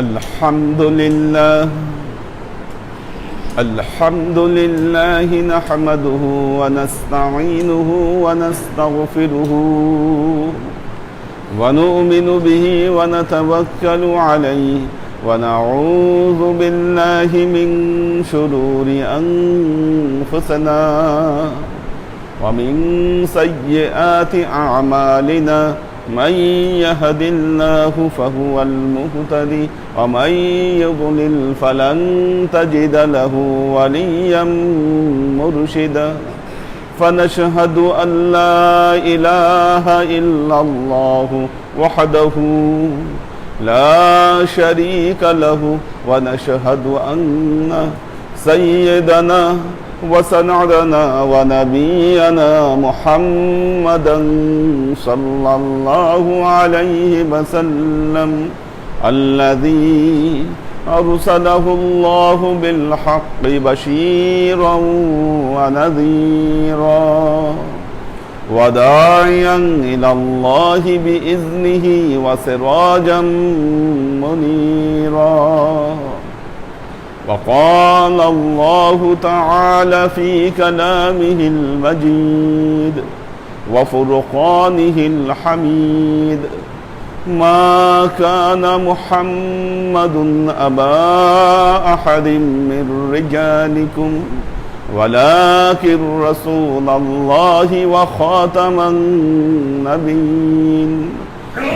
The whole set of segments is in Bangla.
الحمد لله نحمده ونستعينه ونستغفره ونؤمن به ونتوكل عليه ونعوذ بالله من شرور أنفسنا ومن سيئات أعمالنا من يهد الله فهو المهتدي ومن يضلل فلن تجد له وليا مرشدا فنشهد أن لا إله إلا الله وحده لا شريك له ونشهد أن سيدنا وسندنا ونبينا محمدا صلى الله عليه وسلم الذي أرسله الله بالحق بشيرا ونذيرا وداعيا إلى الله بإذنه وسراجا منيرا وقال الله تعالى في كلامه المجيد وفرقانه الحميد ما كان محمد أبا أحد من رجالكم ولكن رسول الله وخاتم النبيين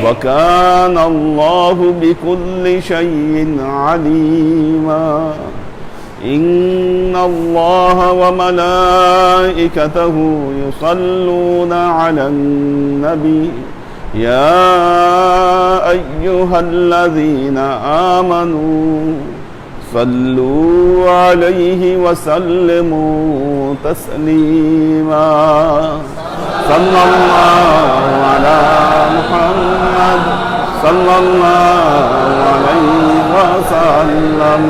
وكان الله بكل شيء عليما إن الله وملائكته يصلون على النبي يا أيها الذين آمنوا صلوا عليه وسلموا تسليما صلى الله على محمد صلى الله عليه وسلم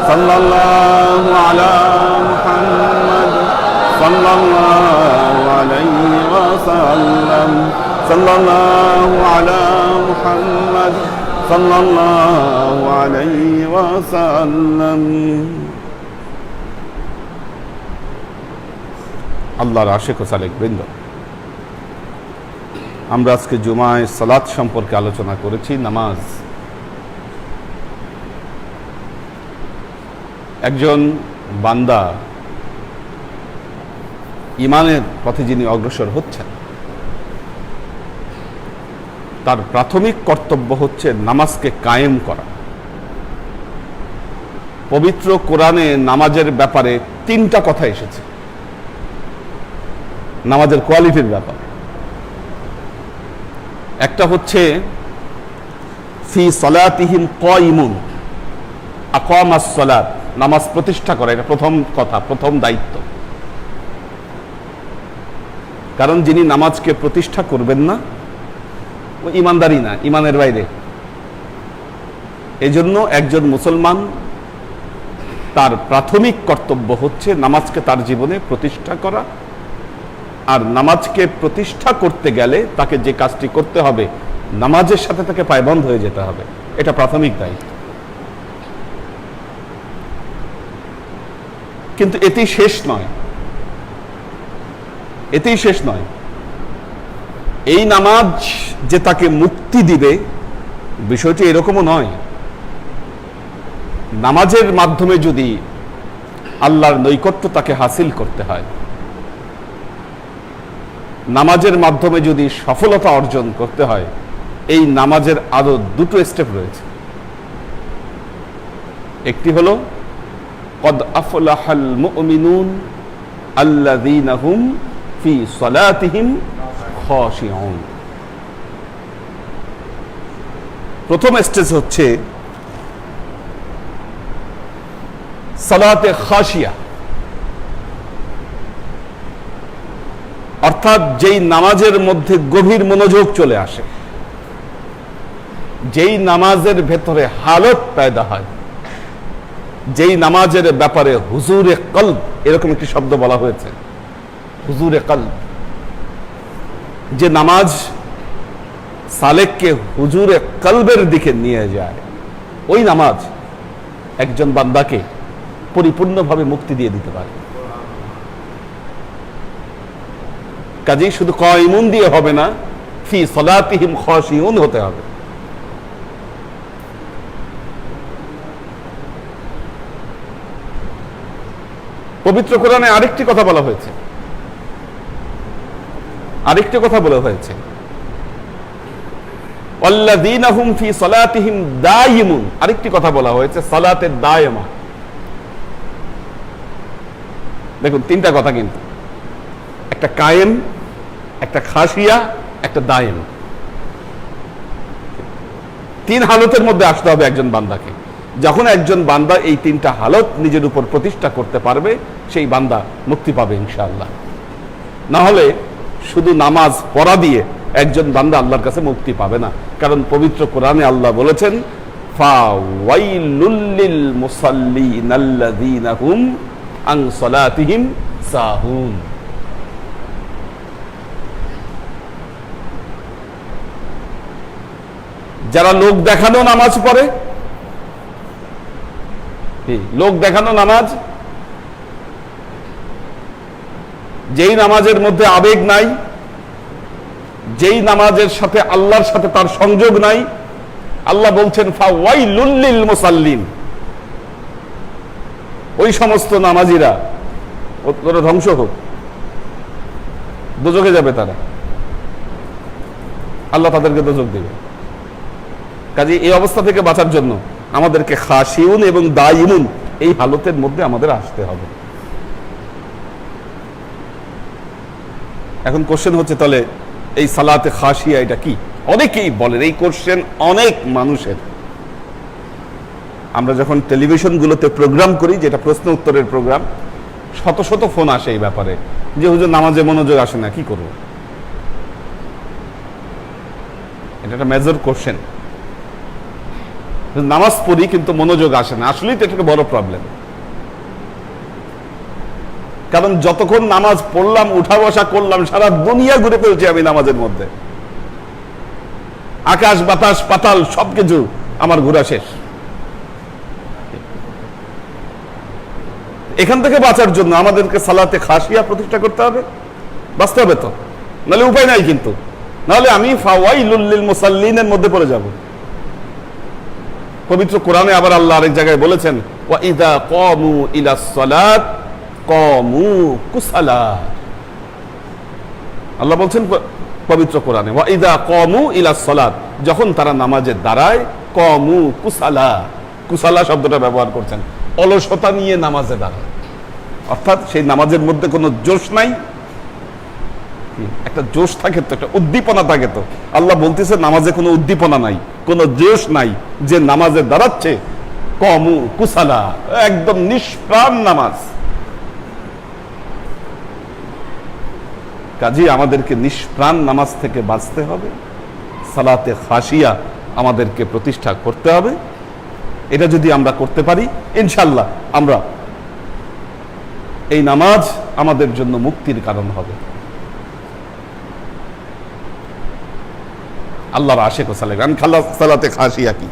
صلى الله على محمد صلى الله عليه وسلم صلى الله على محمد صلى الله عليه وسلم আল্লাহর আশিক ও সালেক বৃন্দ, আমরা আজকে জুমায় সালাত সম্পর্কে আলোচনা করেছি। নামাজ একজন বান্দা ঈমানের পথে যিনি অগ্রসর হচ্ছেন, তার প্রাথমিক কর্তব্য হচ্ছে নামাজকে কায়েম করা। পবিত্র কোরআনে নামাজের ব্যাপারে 3টা কথা এসেছে, নামাজের কোয়ালিটির ব্যাপারে। একটা হচ্ছে ফি সালাতিহিম কায়িমুন, আকামাস সালাত, নামাজ প্রতিষ্ঠা করা, এটা প্রথম কথা, প্রথম দায়িত্ব। কারণ যিনি নামাজকে প্রতিষ্ঠা করবেন না, ও ইমানদারি না, ইমানের বাইরে। এজন্য একজন মুসলমান তার প্রাথমিক কর্তব্য হচ্ছে নামাজকে তার জীবনে প্রতিষ্ঠা করা। আর নামাজকে প্রতিষ্ঠা করতে গেলে তাকে যে কাজটি করতে হবে, নামাজের সাথে তাকে পায়বন্ধ হয়ে যেতে হবে, এটা প্রাথমিক দায়িত্ব। কিন্তু এতেই শেষ নয়, এতেই শেষ নয়। এই নামাজ যে তাকে মুক্তি দিবে, বিষয়টি এরকমও নয়। নামাজের মাধ্যমে যদি আল্লাহর নৈকট্য তাকে হাসিল করতে হয়, নামাজের মাধ্যমে যদি সফলতা অর্জন করতে হয়, এই নামাজের আরো 2টো স্টেপ রয়েছে। একটি হলো কদ আফলাহাল মুমিনুন আল্লাযীনা হুম ফি সালাতিহিম খাশিউন। প্রথম স্টেজ হচ্ছে সালাতে খাশিয়া, অর্থাৎ যেই নামাজের মধ্যে গভীর মনোযোগ চলে আসে, যেই নামাজের ভেতরে হালত পয়দা হয়, যেই নামাজের ব্যাপারে হুজুরে কলব, এরকম একটি শব্দ বলা হয়েছে, হুজুরে কলব, যে নামাজ সালেককে হুজুরে কলবের দিকে নিয়ে যায়, ওই নামাজ একজন বান্দাকে পরিপূর্ণভাবে মুক্তি দিয়ে দিতে পারে। কাজেই শুধু কায়িমুন দিয়ে হবে না, ফি সলাতিহিম খাশিউন হতে হবে। পবিত্র কোরআনে আরেকটি কথা বলা হয়েছে, আরেকটি কথা বলা হয়েছে, ওয়াল্লাযীনা হুম ফি সলাতিহিম দায়িমুন। আরেকটি কথা বলা হয়েছে সালাতের দায়মা। দেখুন তিনটা কথা, কিন্তু একটা কায়েম, একটা খাসিয়া, একটা দায়েম। তিন হালতের মধ্যে আসতে হবে একজন বান্দাকে। যখন একজন বান্দা এই তিনটা হালত নিজের উপর প্রতিষ্ঠা করতে পারবে, সেই বান্দা মুক্তি পাবে ইনশাআল্লাহ। না হলে শুধু নামাজ পড়া দিয়ে একজন বান্দা আল্লাহর কাছে মুক্তি পাবে না। কারণ পবিত্র কোরআনে আল্লাহ বলেছেন, ফাওয়াইলুল লিল মুসাল্লিনাল্লাযীনা হুম আন সালাতিহিম সাহুন। যারা লোক দেখানো নামাজ পড়ে, লোক দেখানো নামাজ, যেই নামাজের মধ্যে আবেগ নাই, যেই নামাজের সাথে আল্লাহর সাথে তার সংযোগ নাই, আল্লাহ বলছেন ফাওয়াইলুল লিল মুসাল্লিন। ওই সমস্ত নামাজিরা ওরা ধ্বংস হোক, দোজখে যাবে তারা, আল্লাহ তাদেরকে দোজখ দেবে। কাজে এই অবস্থা থেকে বাঁচার জন্য আমাদেরকে খাশিউন এবং দায়িমুন এই হালতের মধ্যে আমাদের আসতে হবে। এখন কোশ্চেন হচ্ছে, তাহলে এই সালাতে খাশিয়া এটা কি? অনেকেই বলেন, এই কোশ্চেন অনেক মানুষের। আমরা যখন টেলিভিশনগুলোতে প্রোগ্রাম করি, যেটা প্রশ্ন উত্তরের প্রোগ্রাম, শত শত ফোন আসে এই ব্যাপারে যে হুজুর নামাজে মনোযোগ আসে না, কি করব? এটা একটা মেজর কোশ্চেন। নামাজ পড়ি কিন্তু মনোযোগ আসে না, আসলেই তো এটা বড় প্রবলেম। কারণ যতক্ষণ নামাজ পড়লাম, উঠা বসা করলাম, সারা দুনিয়া ঘুরে ফেলছি আমি নামাজের মধ্যে। আকাশ বাতাস পাতাল সবকিছু আমার ঘোরা শেষ। এখান থেকে বাঁচার জন্য আমাদেরকে সালাতে খাশিয়া প্রতিষ্ঠা করতে হবে, বাঁচতে হবে তো, নাহলে উপায় নাই। কিন্তু নাহলে আমি ফাওয়াইলুল লিল মুসাল্লিনের মধ্যে পড়ে যাব। পবিত্র কোরআনে আবার আল্লাহ আরেক জায়গায় বলেছেন, ওয়া ইযা ক্বামু ইলাস সালাত ক্বামু কুসালা। আল্লাহ বলছেন পবিত্র কোরআনে, ওয়া ইযা ক্বামু ইলাস সালাত, যখন তারা নামাজে দাঁড়ায়, ক্বামু কুসালা। কুসালা শব্দটা ব্যবহার করছেন, অলসতা নিয়ে নামাজে দাঁড়ায়। অর্থাৎ সেই নামাজের মধ্যে কোনো জোশ নাই। একটা জোশ থাকে তো, একটা উদ্দীপনা থাকে তো। আল্লাহ বলতেছে নামাজে কোনো উদ্দীপনা নাই, কোনো জোশ নাই, যে নামাজে দাঁড়াচ্ছে কমু কুসালা, একদম নিষ্প্রাণ নামাজ। কাজেই আমাদেরকে নিষ্প্রাণ নামাজ থেকে বাঁচতে হবে, সালাতে খাশিয়া আমাদেরকে প্রতিষ্ঠা করতে হবে। এটা যদি আমরা করতে পারি, ইনশাআল্লাহ আমরা এই নামাজ আমাদের জন্য মুক্তির কারণ হবে। আল্লাহর আশিক ও সালেগান সালাতে খাশিয়া কি?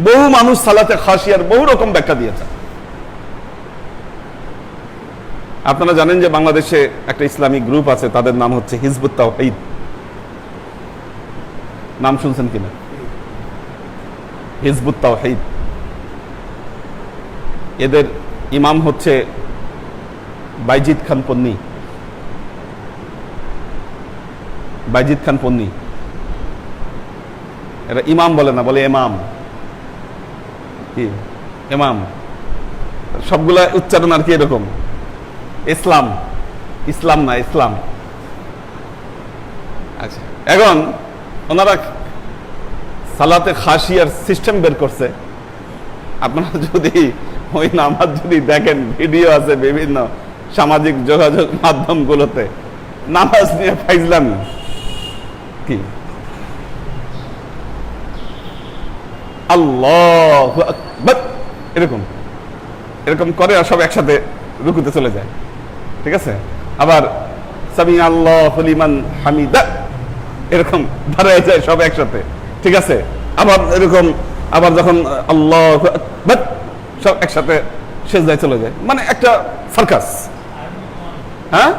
বহু মানুষ সালাতে খাশিয়ার বহু রকম ব্যাখ্যা দিয়েছে। আপনারা জানেন যে বাংলাদেশে একটা ইসলামিক গ্রুপ আছে, তাদের নাম হচ্ছে হিজবুত তাওহীদ। নাম শুনছেন কিনা? হিজবুত তাওহীদ। এদের ইমাম হচ্ছে বাইজিদ খান পন্নী। বাইজিদ খান পন্নী, এটা ইমাম বলে না, বলে এমাম। কি এমাম? সবগুলা উচ্চারণ আর কি এরকম, ইসলাম, ইসলাম না ইসলাম। আচ্ছা, এখন ওনারা সালাতে খাশিয়ার সিস্টেম বের করছে। আপনারা যদি ওই নামাজ যদি দেখেন, ভিডিও আছে বিভিন্ন সামাজিক যোগাযোগ মাধ্যমগুলোতে, নামাজ নিয়ে ফাইজলামি। কি আল্লাহু আকবার এরকম এরকম করে, আর সব একসাথে রুকুতে চলে যায়। ঠিক আছে, আবার সামি আল্লাহু লিমান হামিদা এরকম দাঁড়ায় যায় সব একসাথে। ঠিক আছে, আবার এরকম আবার যখন আল্লাহ আকবার সব একসাথে সেজদায় চলে যায়, মানে একটা সার্কাস। হ্যাঁ,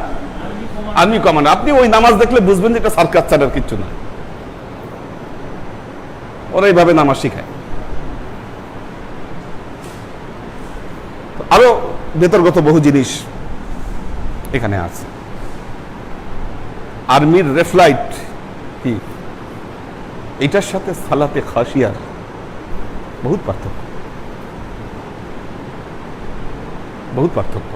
আর্মি কমান্ড। আপনি ওই নামাজ দেখলে বুঝবেন যে এটা সার্কাস ছাড়ার কিচ্ছু না। ওরা এইভাবে নামাজ শিখায়। আরো ভেতরগত বহু জিনিস এখানে আছে। আর্মির রেফলাইট কি, এটার সাথে সালাতে খাসিয়ার বহুত পার্থক্য, বহুত পার্থক্য।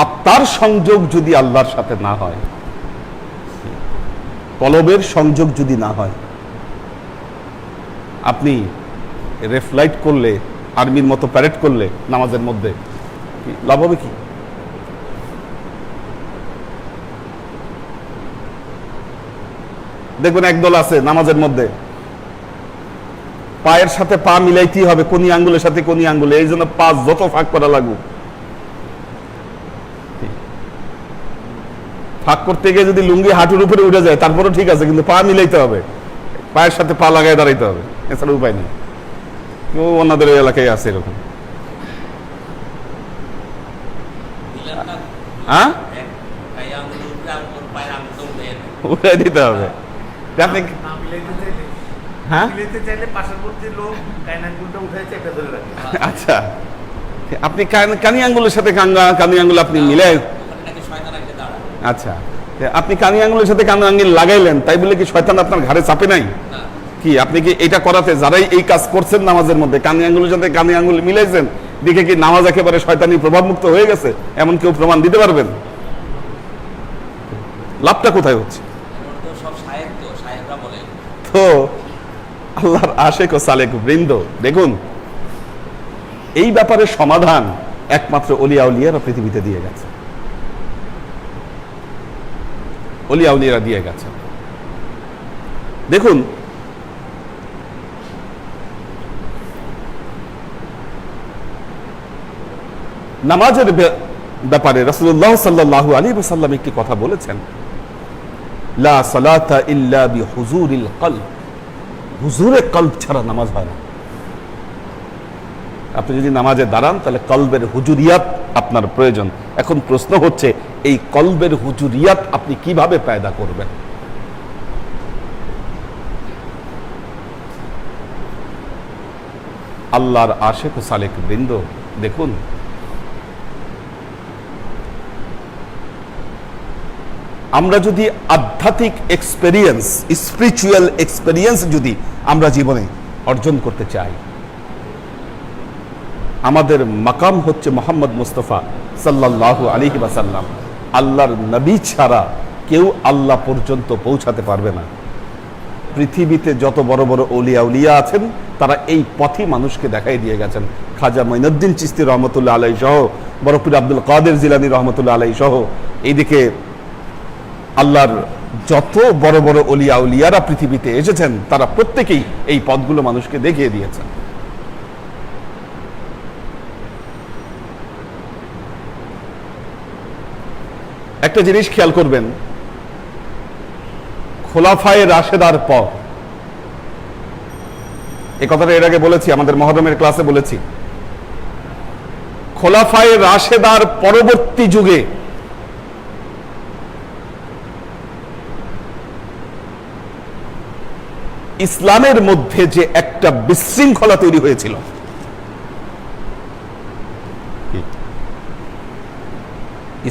আত্মার সংযোগ যদি আল্লাহর সাথে না হয়, কলবের সংযোগ যদি না হয়, আপনি রেফলাইট করলে, আর্মির মতো প্যারেড করলে নামাজের মধ্যে লাভ হবে কি? দেখবেন একদল আছে নামাজের মধ্যে পায়ের সাথে পা মিলাইতেই হবে, কোনি আঙ্গুলের সাথে কোনি আঙ্গুলে, এই জন্য পা যত ফাঁক করা লাগুক, ফাঁক করতে গিয়ে যদি লুঙ্গি হাঁটুর উপরে উঠে যায় তারপরে ঠিক আছে, কিন্তু পা মিলাইতে হবে, পায়ের সাথে পা লাগাই দাঁড়াইতে হবে, এছাড়া উপায় নেই। ওনাদের ওই এলাকায় আছে এরকম। হ্যাঁ, উঠাই দিতে হবে। আপনি হ্যাঁ, আচ্ছা, আপনি কানি আঙ্গুলের সাথে কানি আঙ্গুল আপনি মিলাই, আচ্ছা, আপনি কানি আঙ্গুলের সাথে কানি আঙ্গুল লাগাইলেন, তাই বলে কি শয়তান আপনার ঘাড়ে চাপে নাই? কি আপনি কি এটা করাতে, যারাই এই কাজ করছেন নামাজের মধ্যে কানি আঙ্গুলের সাথে কানি আঙ্গুল মিলাইছেন, দেখে কি নামাজ একেবারে শয়তানি প্রভাবমুক্ত হয়ে গেছে? এমন কেউ প্রমাণ দিতে পারবেন? লাভটা কোথায় হচ্ছে? তো আল্লাহর আশেক ও সালেক বৃন্দ, দেখুন এই ব্যাপারে সমাধান একমাত্র ওলিয়া উলিয়ারা পৃথিবীতে দিয়ে গেছে, ওলিয়া উলিয়ারা দিয়ে গেছে। দেখুন নামাজের ব্যাপারে রাসূলুল্লাহ সাল্লাল্লাহু আলাইহি ওয়াসাল্লাম একটি কথা বলেছেন, লা সালাতা ইল্লা বিহুজুরিল কলব, হুজুরে কলব ছাড়া নামাজ হয় না। আপনি যদি নামাজে দাঁড়ান তাহলে কলবের হুজুরিয়াত আপনার প্রয়োজন। এখন প্রশ্ন হচ্ছে এই কলবের হুজুরিয়াত আপনি কিভাবে পয়দা করবেন? আল্লাহর আশেক ও সালেক বৃন্দ, দেখুন আমরা যদি আধ্যাত্মিক এক্সপেরিয়েন্স, স্পিরিচুয়াল এক্সপেরিয়েন্স যদি আমরা জীবনে অর্জন করতে চাই, আমাদের মাকাম হচ্ছে মুহাম্মদ মুস্তাফা সাল্লাল্লাহু আলাইহি ওয়াসাল্লাম। আল্লাহর নবী ছাড়া কেউ আল্লাহ পর্যন্ত পৌঁছাতে পারবে না। পৃথিবীতে যত বড় বড় ওলিয়া উলিয়া আছেন তারা এই পথই মানুষকে দেখাই দিয়ে গেছেন। খাজা মঈনুদ্দিন চিশতি রহমতুল্লাহ আলাইহি সহ, বড় পীর আব্দুল কাদের জিলানী রহমতুল্লাহ আলাইহি সহ, এইদিকে আল্লাহর যত বড় বড় ওলিয়া উলিয়ারা পৃথিবীতে এসেছেন তারা প্রত্যেকেই এই পথগুলো মানুষকে দেখিয়ে দিয়েছেন। একটা জিনিস খেয়াল করবেন, খোলাফায়ে রাশেদার পর, এই কথাটা এর আগে বলেছি, আমাদের মুহররমের ক্লাসে বলেছি, খোলাফায়ে রাশেদার পরবর্তী যুগে ইসলামের মধ্যে যে একটা বিশৃঙ্খলা তৈরি হয়েছিল,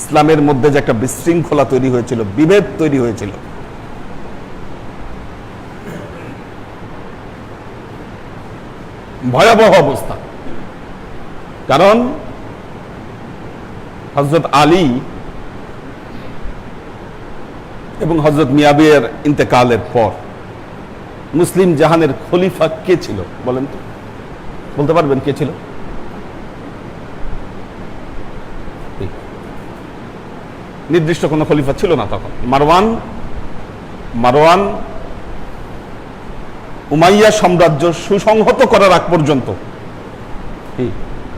ইসলামের মধ্যে যে একটা বিশৃঙ্খলা তৈরি হয়েছিল, বিভেদ তৈরি হয়েছিল, ভয়াবহ অবস্থা। কারণ হযরত আলী এবং হযরত মুআবিয়ার ইন্তেকালের পর মুসলিম জাহানের খলিফা কে ছিল বলেন তো? বলতে পারবেন কে ছিল? নির্দিষ্ট কোন খলিফা ছিল না তখন। মারওয়ান উমাইয়া সাম্রাজ্য সুসংহত করার আগ পর্যন্ত,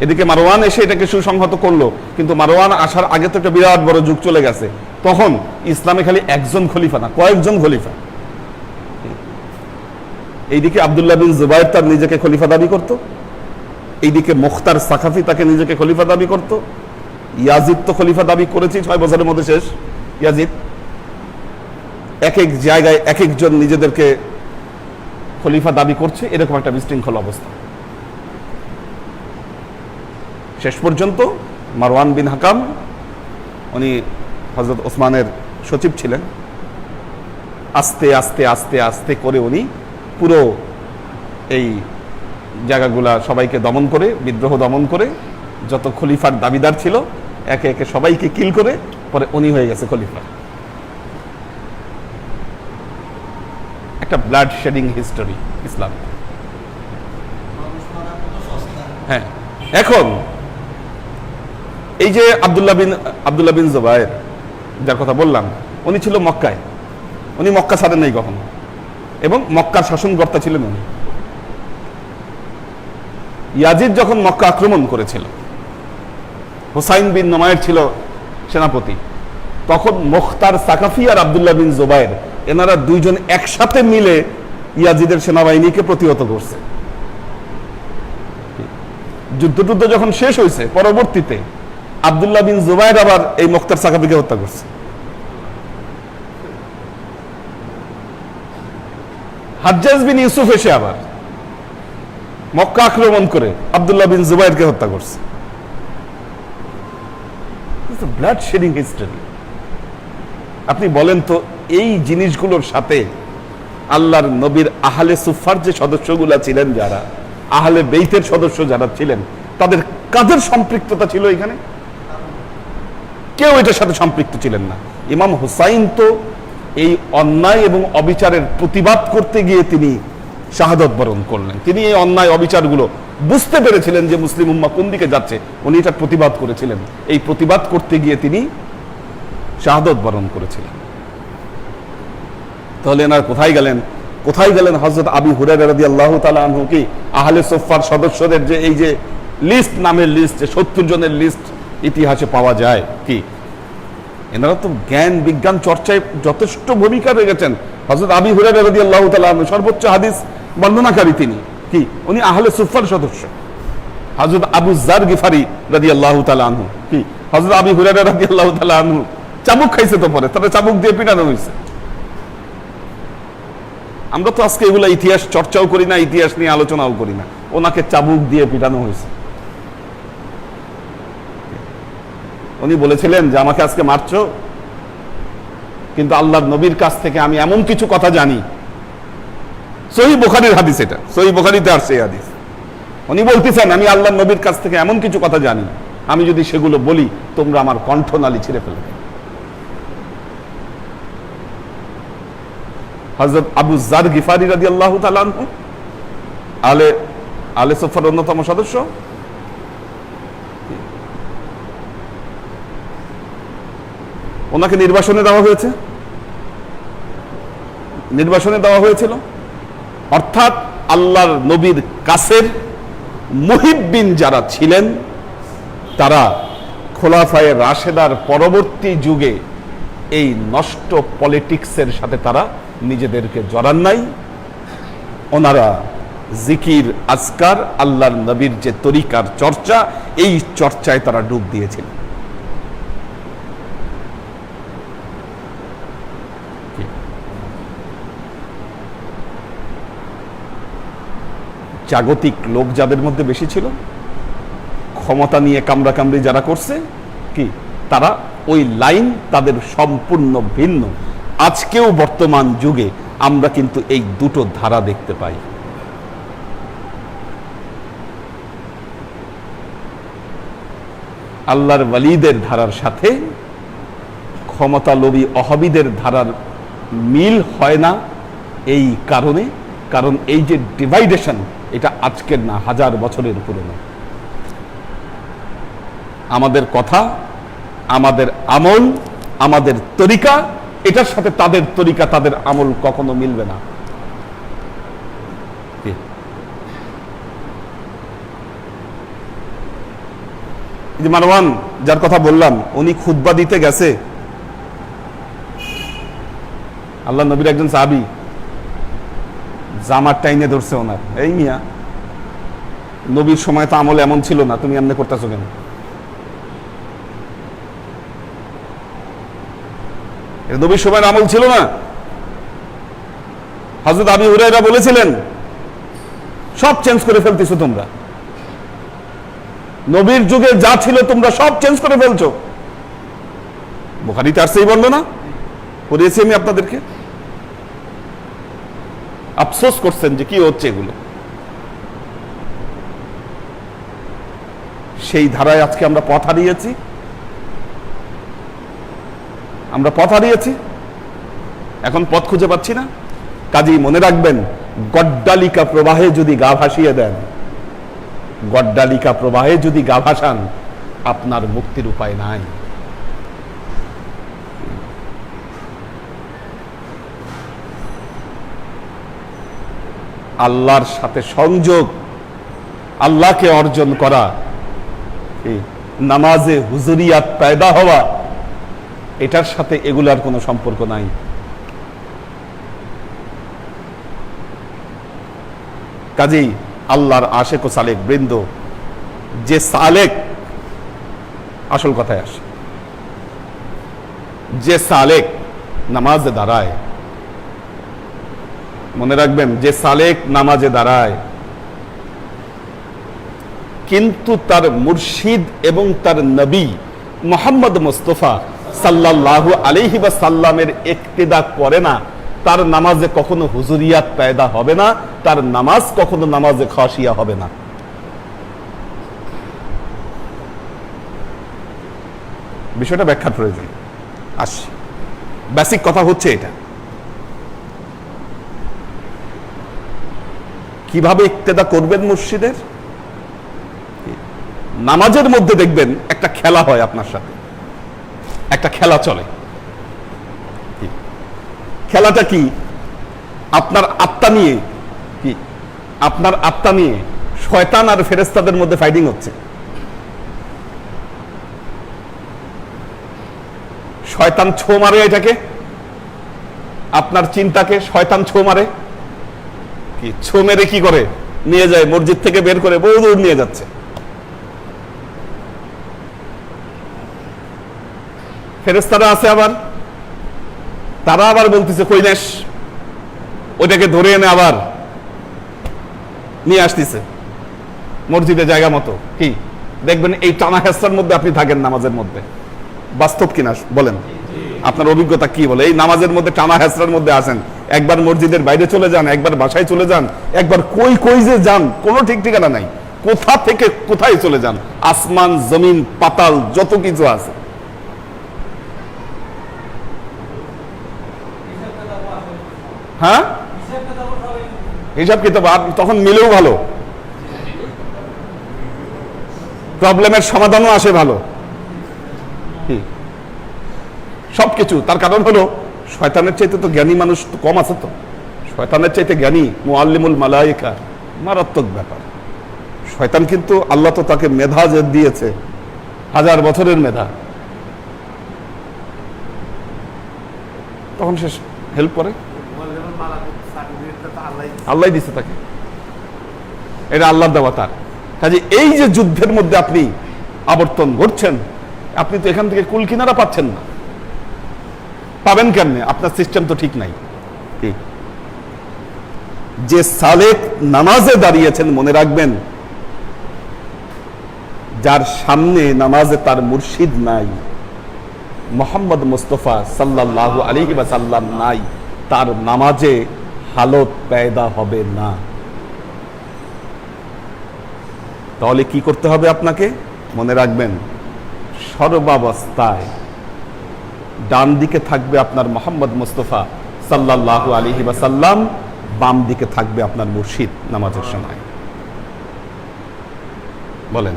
এদিকে মারওয়ান এসে এটাকে সুসংহত করলো, কিন্তু মারওয়ান আসার আগে তো একটা বিরাট বড় যুগ চলে গেছে। তখন ইসলামে খালি একজন খলিফা না, কয়েকজন খলিফা। এইদিকে আব্দুল্লাহ বিন জুবায়ের তার নিজেকে খলিফা দাবি করত, এইদিকে মুখতার সাকাফি তাকে নিজেকে খলিফা দাবি করত, ইয়াজিদ তো খলিফা দাবি করেছি 6 বছরের মধ্যে শেষ। ইয়াজিদ এক এক জায়গায় এক একজন নিজেদেরকে খলিফা দাবি করছে, এরকম একটা বিশৃঙ্খল অবস্থা। শেষ পর্যন্ত মারওয়ান বিন হাকাম, উনি হযরত ওসমানের সচিব ছিলেন, আস্তে আস্তে আস্তে আস্তে করে উনি পুরো এই জায়গাগুলা সবাইকে দমন করে, বিদ্রোহ দমন করে, যত খলিফার দাবিদার ছিল একে একে সবাইকে কিল করে পরে উনি হয়ে গেছে খলিফা। একটা ব্লাড শেডিং হিস্টোরি ইসলাম। হ্যাঁ, এখন এই যে আব্দুল্লাহ বিন জুবায়ের যার কথা বললাম, উনি ছিল মক্কায়, উনি মক্কা ছাড়েন নাই কখনো, এবং মক্কার শাসনকর্তা ছিলেন উনি। ইয়াজিদ যখন মক্কা আক্রমণ করেছিল, হুসাইন বিন নোমায়ের ছিল সেনাপতি, তখন মুখতার সাকাফি আর আব্দুল্লাহ বিন জুবায়ের এনারা দুইজন একসাথে মিলে ইয়াজিদের সেনাবাহিনীকে প্রতিহত করছে। যুদ্ধ যখন শেষ হয়েছে, পরবর্তীতে আব্দুল্লাহ বিন জুবায়ের আবার এই মুখতার সাকাফিকে হত্যা করছে। হাজ্জাজ বিন ইউসুফ এসে আবার মক্কা আক্রমণ করে আব্দুল্লাহ বিন জুবায়েরকে হত্যা করছে। Blood shedding history. আপনি বলেন তো, এই জিনিসগুলোর সাথে আল্লাহর নবীর আহলে সুফার যে সদস্যগুলা ছিলেন, যারা আহলে বেইতের সদস্য যারা ছিলেন, তাদের কাদের সম্পৃক্ততা ছিল এখানে? কেউ এটার সাথে সম্পৃক্ত ছিলেন না। ইমাম হুসাইন তো এই অন্যায় এবং অবিচারের প্রতিবাদ করতে গিয়ে তিনি শাহাদত বরণ করলেন। তিনি এই অন্যায় অবিচারগুলো বুঝতে পেরেছিলেন যে মুসলিম উম্মাহ কোন দিকে যাচ্ছে, উনি এটার প্রতিবাদ করেছিলেন। এই প্রতিবাদ করতে গিয়ে তিনি শাহাদত বরণ করেছিলেন। তাহলে এনার কোথায় গেলেন? হযরত আবু হুরায়রা রাদিয়াল্লাহু তাআলা আনহু কি আহলে সুফফার সদস্যদের যে এই যে লিস্ট, নামের লিস্ট, 70 জনের লিস্ট ইতিহাসে পাওয়া যায়, কি এনারা তো জ্ঞান বিজ্ঞান চর্চায় যথেষ্ট ভূমিকা রেখেছেন। হযরত আবু হুরায়রা রাদিয়াল্লাহু তাআলা আনহু সর্বোচ্চ হাদিস বর্ণনাকারী, তিনি কি উনি আহলে সুফফার সদস্য। হযরত আবু যার গিফারি রাদিয়াল্লাহু তাআলা আনহু কি হযরত আবু হুরায়রা রাদিয়াল্লাহু তাআলা আনহু চাবুক খাইছে, তো পরে তারা চাবুক দিয়ে পিটানো হয়েছে। আমরা তো আজকে এগুলা ইতিহাস চর্চাও করি না, ইতিহাস নিয়ে আলোচনাও করি না। ওনাকে চাবুক দিয়ে পিটানো হয়েছে। উনি বলেছিলেন যে আমাকে আজকে মারছো, কিন্তু আল্লাহর নবীর কাছ থেকে আমি এমন কিছু কথা জানি। সহিহ বুখারীর হাদিস, এটা সহিহ বুখারীতে আসছে এই হাদিস। উনি বলতেছেন আমি আল্লাহর নবীর কাছ থেকে এমন কিছু কথা জানি, আমি যদি সেগুলো বলি তোমরা আমার কণ্ঠনালী ছিঁড়ে ফেলবে। হযরত আবু যার গিফারি রাদিয়াল্লাহু তাআলা আনহু আলে সুফার অন্যতম সদস্য। ওনাকে নির্বাসনে দেওয়া হয়েছিল। অর্থাৎ আল্লাহর নবীর কাছের মুহিব্বিন যারা ছিলেন, তারা খোলাফায়ে রাশেদার পরবর্তী যুগে এই নষ্ট পলিটিক্সের সাথে তারা নিজেদেরকে জড়ান নাই। ওনারা জিকির, আজকার, আল্লাহর নবীর যে তরিকার চর্চা, এই চর্চায় তারা ডুব দিয়েছিলেন। জাগতিক লোক যাদের মধ্যে বেশি ছিল, ক্ষমতা নিয়ে কামড়াকামড়ি যারা করছে, কি তারা ওই লাইন তাদের সম্পূর্ণ ভিন্ন। আজকেও বর্তমান যুগে আমরা কিন্তু এই দুটো ধারা দেখতে পাই। আল্লাহর ওয়ালিদের ধারার সাথে ক্ষমতালোভী ওহাবীদের ধারার মিল হয় না এই কারণে, কারণ এই যে ডিভাইডেশন, এটা আজকের না, 1000 বছরের পুরনো। আমাদের কথা, আমাদের আমল, আমাদের তরিকা, এটার সাথে তাদের তরিকা, তাদের আমল কখনো মিলবে না। এই যে মারওয়ান যার কথা বললাম, উনি খুতবা দিতে গেছে, আল্লাহ নবীর একজন সাহাবী জামার টাইনে ধরছে ওনার। এই মিয়া, নবীর সময় তো আমল এমন ছিল না, তুমি এমনি করতেছো কেন? নবীর সময়ের আমল ছিল না। হযরত আবু হুরায়রা বলেছিলেন, সব চেঞ্জ করে ফেলতেছো তোমরা, নবীর যুগে যা ছিল তোমরা সব চেঞ্জ করে ফেলছো। বুখারীতে আসছেই বললো না, পড়িয়েছি আমি আপনাদেরকে। আফসোস করছেন যে কি হচ্ছে এগুলো। সেই ধারায় আজকে আমরা পথ হারিয়েছি, এখন পথ খুঁজে পাচ্ছি না। কাজেই মনে রাখবেন, গড্ডালিকা প্রবাহে যদি গা ভাসিয়ে দেন, গড্ডালিকা প্রবাহে যদি গা ভাসান, আপনার মুক্তির উপায় নাই। আল্লাহর সাথে সংযোগ, আল্লাহকে অর্জন করা, নামাজে হুজুরিয়াত পয়দা হওয়া, এটার সাথে এগুলার কোনো সম্পর্ক নাই। কাজেই আল্লাহর আশেক ও সালেক বৃন্দ, যে সালেক, আসল কথায় আসে, যে সালেক নামাজে দাঁড়ায়, মনে রাখবেন, যে সালেক নামাজে দাঁড়ায় কিন্তু তার মুর্শিদ এবং তার নবী মুহাম্মদ মুস্তাফা সাল্লাল্লাহু আলাইহি ওয়াসাল্লামের ইক্তিদা করে না, তার নামাজে কখনো হুজুরিয়াত পয়দা হবে না, তার নামাজ কখনো নামাজে খাশিয়া হবে না। বিষয়টা ব্যাখ্যার প্রয়োজন। আসি, বেসিক কথা হচ্ছে এটা, কিভাবে ইক্তেদা করবেন মুর্শিদের। নামাজের মধ্যে দেখবেন একটা খেলা হয়, আপনার সাথে একটা খেলা চলে। খেলাটা কি? আপনার আত্মা নিয়ে, কি আপনার আত্মা নিয়ে শয়তান আর ফেরেশতাদের মধ্যে ফাইটিং হচ্ছে। শয়তান ছো মারে এটাকে, আপনার চিন্তাকে শয়তান ছো মারে। কি ছো মেরে কি করে? নিয়ে যায় মসজিদ থেকে বের করে বহু দূর নিয়ে যাচ্ছে। ফেরেশতারা আছে আবার, তারা আবার বলতেছে কইনেস, ওইটাকে ধরে এনে আবার নিয়ে আসতেছে মসজিদে জায়গা মতো। কি দেখবেন, এই টানা হেসরার মধ্যে আপনি থাকেন নামাজের মধ্যে। বাস্তব কিনা বলেন, আপনার অভিজ্ঞতা কি বলে? এই নামাজের মধ্যে টানা হেসরার মধ্যে আছেন, একবার মসজিদের বাইরে চলে যান, একবার বাসায় চলে যান, একবার কই কই যে যান, কোনো ঠিক ঠিকানা নাই, কোথা থেকে কোথায় চলে যান, আসমান জমিন পাতাল যত কিছু আছে। হ্যাঁ, হিসাব কিতাব তখন মিলেও ভালো, প্রবলেমের সমাধানও আসে ভালো, সবকিছু। তার কারণ হলো শয়তানের চাইতে তো জ্ঞানী মানুষ তো কম আছে। তো শয়তানের চাইতে জ্ঞানী মুআল্লিমুল মালায়েকা, মারাত্মক ব্যাপার। শয়তান কিন্তু আল্লাহ তো তাকে মেধা যে দিয়েছে, 1000 বছরের মেধা, তখন সে হেল্প করে। আল্লাহ দিছে তাকে, এটা আল্লাহর দেওয়া তার। কাজে এই যে যুদ্ধের মধ্যে আপনি আবর্তন ঘটছেন, আপনি তো এখান থেকে কুল কিনারা পাচ্ছেন না। পাবেন কেমনে? আপনার সিস্টেম তো ঠিক নাই। যে সালেক নামাজে দাঁড়িয়েছেন, মনে রাখবেন, যার সামনে নামাজে তার মুর্শিদ নাই, মুহাম্মদ মুস্তাফা সাল্লাল্লাহু আলাইহি ওয়াসাল্লাম নাই, তার নামাজে হালত পয়দা হবে না। তাহলে কি করতে হবে আপনাকে? মনে রাখবেন, সর্বাবস্থায় ডান দিকে থাকবে আপনার মুহাম্মদ মুস্তাফা সাল্লাল্লাহু আলাইহি ওয়াসাল্লাম, বাম দিকে থাকবে আপনার মুর্শিদ নামাজের সময়। বলেন,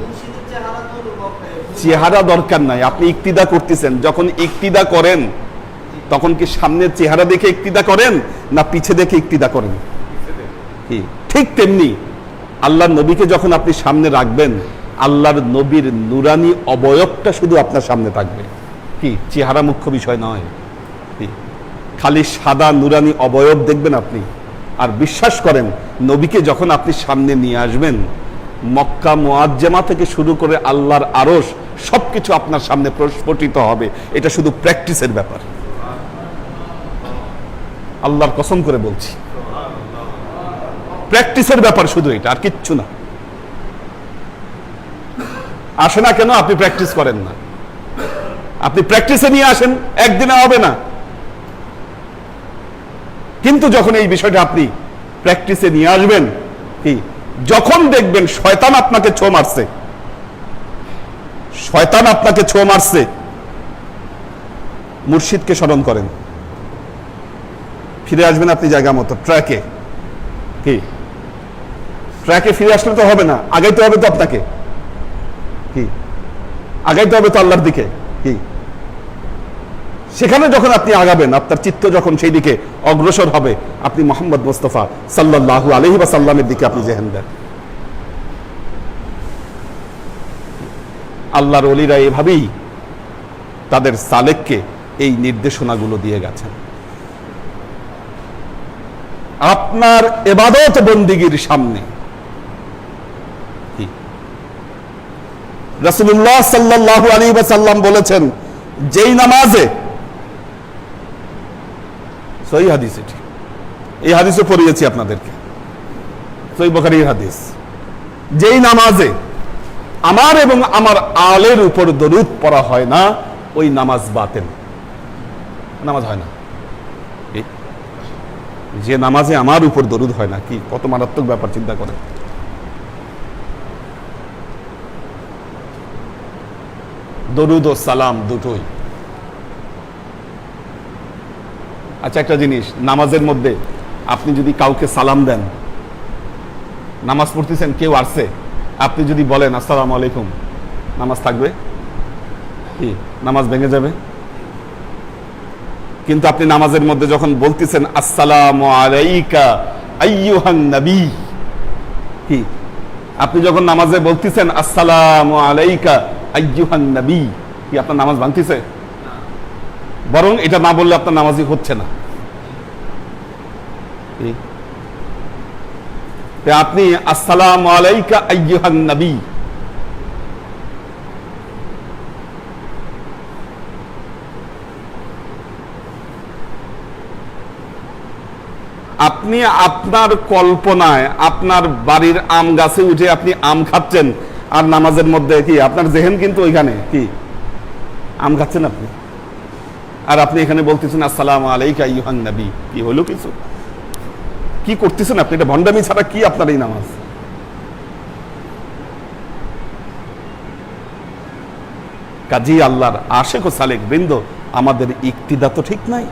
চেহারা দরকার নাই, আপনি ইক্তিদা করতেছেন। যখন ইক্তিদা করেন তখন কি সামনের চেহারা দেখে ইক্তিদা করেন না পিছে দেখে ইক্তিদা করেন? কি ঠিক তেমনি আল্লাহর নবীকে যখন আপনি সামনে রাখবেন, আল্লাহর নবীর নুরানি অবয়বটা শুধু আপনার সামনে থাকবে। কি চেহারা মুখ্য বিষয় নয়, খালি সাদা নুরানি অবয়ব দেখবেন আপনি, আর বিশ্বাস করেন, নবীকে যখন আপনি সামনে নিয়ে আসবেন, মক্কা মুআজ্জামা থেকে শুরু করে আল্লাহর আরশ সবকিছু আপনার সামনে প্রস্ফুটিত হবে। এটা শুধু প্র্যাকটিসের ব্যাপার, আল্লাহর কসম করে বলছি, প্র্যাকটিসের ব্যাপার শুধু এটা, আর কিচ্ছু না। আসে না কেন? আপনি প্র্যাকটিস করেন না। আপনি প্র্যাকটিসে নিয়ে আসেন, একদিনে হবে না। কিন্তু যখন এই বিষয়টা আপনি প্র্যাকটিসে নিয়ে আসবেন, কি যখন দেখবেন শয়তান আপনাকে ছো মারছে, শয়তান আপনাকে ছো মারছে, মুর্শিদকে স্মরণ করেন, ফিরে আসবেন আপনি জায়গা মতো ট্র্যাকে। কি ট্র্যাকে ফিরে আসলে তো হবে না, আগাইতে হবে তো আপনাকে, কি আগাইতে হবে তো আল্লাহর দিকে। কি সেখানে যখন আপনি আগাবেন, আপনার চিত্ত যখন সেই দিকে অগ্রসর হবে, আপনি মুহাম্মদ মুস্তাফা সাল্লাল্লাহু আলাইহি ওয়াসাল্লামের দিকে আপনি জেহেন দেন। আল্লাহর ওলিরা এভাবেই তাদের সালেককে এই নির্দেশনাগুলো দিয়ে গেছেন। আপনার ইবাদত বন্দিগির সামনে রাসূলুল্লাহ সাল্লাল্লাহু আলাইহি ওয়াসাল্লাম বলেছেন, যেই নামাজে, সহিহ হাদিস, এই হাদিসও পড়িয়েছি আপনাদেরকে, সহিহ বুখারীর হাদিস, যেই নামাজে আমার এবং আমার আলের উপর দরুদ পড়া হয় না, ওই নামাজ বাতিল, নামাজ হয় না। যে নামাজে আমার উপর দরুদ হয় না, কি কত মারাত্মক ব্যাপার, চিন্তা করেন। দরুদ ও সালাম দুটোই। আচ্ছা, একটা জিনিস, নামাজের মধ্যে আপনি যদি কাউকে সালাম দেন, নামাজ পড়তেছেন, কেউ আসছে, আপনি যদি বলেন আসসালামু আলাইকুম, নামাজ থাকবে? কি নামাজ ভেঙে যাবে? কিন্তু আপনি নামাজের মধ্যে যখন বলতেছেন আসসালামু আলাইকা আইয়ুহান নবী, কি আপনি যখন নামাজে বলতেছেন আসসালামু আলাইকা আইয়ুহান নবী, কি আপনার নামাজ ভাঙতেছে? বরং এটা না বললে আপনার নামাজই হচ্ছে না। আপনি আসসালামু আলাইকা আইয়ুহান নবী, আপনি আপনার কল্পনায় আপনার বাড়ির আম গাছে উঠে আপনি আম খাচ্ছেন, আর নামাজের মধ্যে কি আপনার জেহেন কিন্তু ওইখানে, কি আম খাচ্ছেন আপনি, আর আপনি এখানে বলতেছেন আসসালামু আলাইকা আইয়ুহান নবী। কি হলো কিছু? কি করতেছেন আপনি? এটা ভণ্ডামি ছাড়া কি আপনার এই নামাজ? কাজী আল্লাহর আশেক ও সালেক বৃন্দ, আমাদের ইক্তিদা তো ঠিক নাই,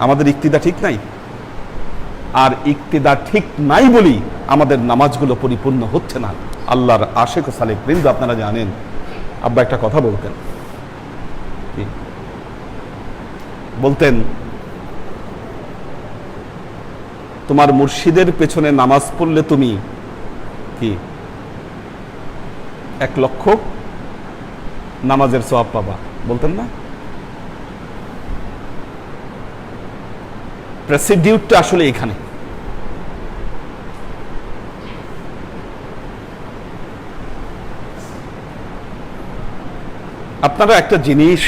আমাদের ইক্তিদা ঠিক নাই। আর ইক্তিদা ঠিক নাই বলি আমাদের নামাজগুলো পরিপূর্ণ হচ্ছে না। আল্লাহর আশেক ও সালেক বৃন্দ, আপনারা জানেন, আব্বা একটা কথা বলতেন, তোমার মুর্শিদের পেছনে নামাজ পড়লে তুমি কি 1,00,000 নামাজের সওয়াব পাবা, বলতেন না? প্রেসিডিউটটা আসলে এখানে। আপনারা একটা জিনিস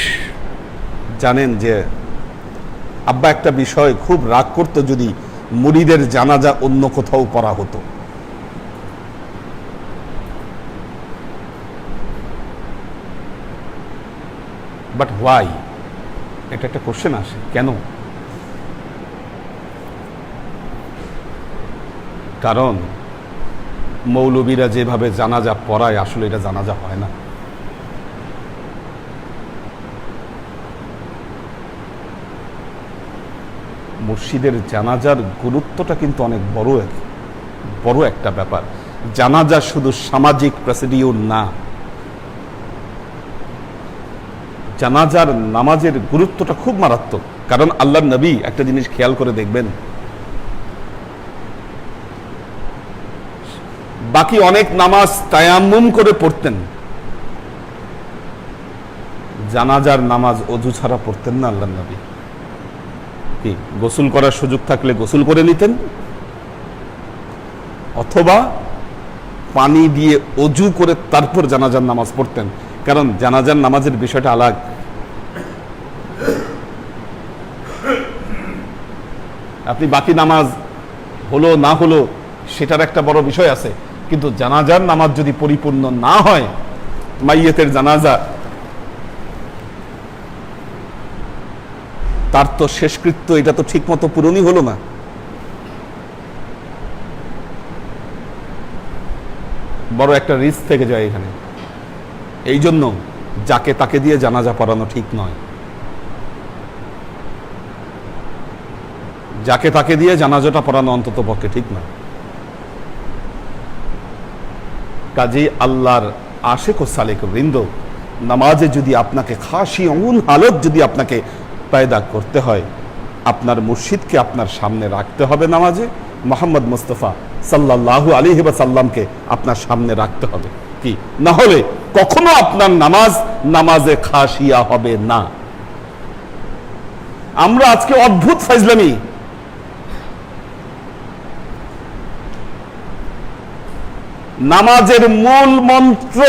জানেন যে আব্বা একটা বিষয় খুব রাগ করতো যদি মুরিদের জানাজা অন্য কোথাও পড়া হতো। বাট হোয়াই, এটা একটা কোশ্চেন আসে, কেন? কারণ মৌলবীরা যেভাবে জানাজা পড়ায়, আসলে এটা জানাজা হয় না। মুর্শিদের জানাজার গুরুত্বটা কিন্তু অনেক বড় একটা ব্যাপার। জানাজা শুধু সামাজিক প্রসিডিউর না, জানাজার নামাজের গুরুত্বটা খুব মারাত্মক। কারণ আল্লাহর নবী, একটা জিনিস খেয়াল করে দেখবেন, বাকি অনেক নামাজ তায়াম্মুম করে পড়তেন, জানাজার নামাজ অজু ছাড়া পড়তেন না আল্লাহর নবী। কি গোসল করার সুযোগ থাকলে গোসল করে নিতেন, অথবা পানি দিয়ে অজু করে তারপর জানাজার নামাজ পড়তেন। কারণ জানাজার নামাজের বিষয়টা আলাদা। আপনি বাকি নামাজ হলো না হলো সেটার একটা বড় বিষয় আছে, কিন্তু জানাজার নামাজ যদি পরিপূর্ণ না হয়, মাইয়েতের জানাজা, তার তো শেষকৃত্য এটা তো ঠিক মতো পূরণই হলো না। বড় একটা রিস্ক থেকে যায় এখানে। এই জন্য যাকে তাকে দিয়ে জানাজা পড়ানো ঠিক নয়, যাকে তাকে দিয়ে জানাজাটা পড়ানো অন্তত পক্ষে ঠিক নয়। কাজেই আল্লাহর আশিক ও সালেক বৃন্দ, নামাজে যদি আপনাকে খাশিউন হালত যদি আপনাকে পয়দা করতে হয়, আপনার মুর্শিদকে আপনার সামনে রাখতে হবে নামাজে, মুহাম্মদ মুস্তাফা সাল্লাল্লাহু আলাইহি ওয়াসাল্লামকে আপনার সামনে রাখতে হবে। কি না হলে কখনো আপনার নামাজ নামাজে খাশিয়া হবে না। আমরা আজকে অদ্ভুত ফাজলামি, নামাজের মূল মন্ত্র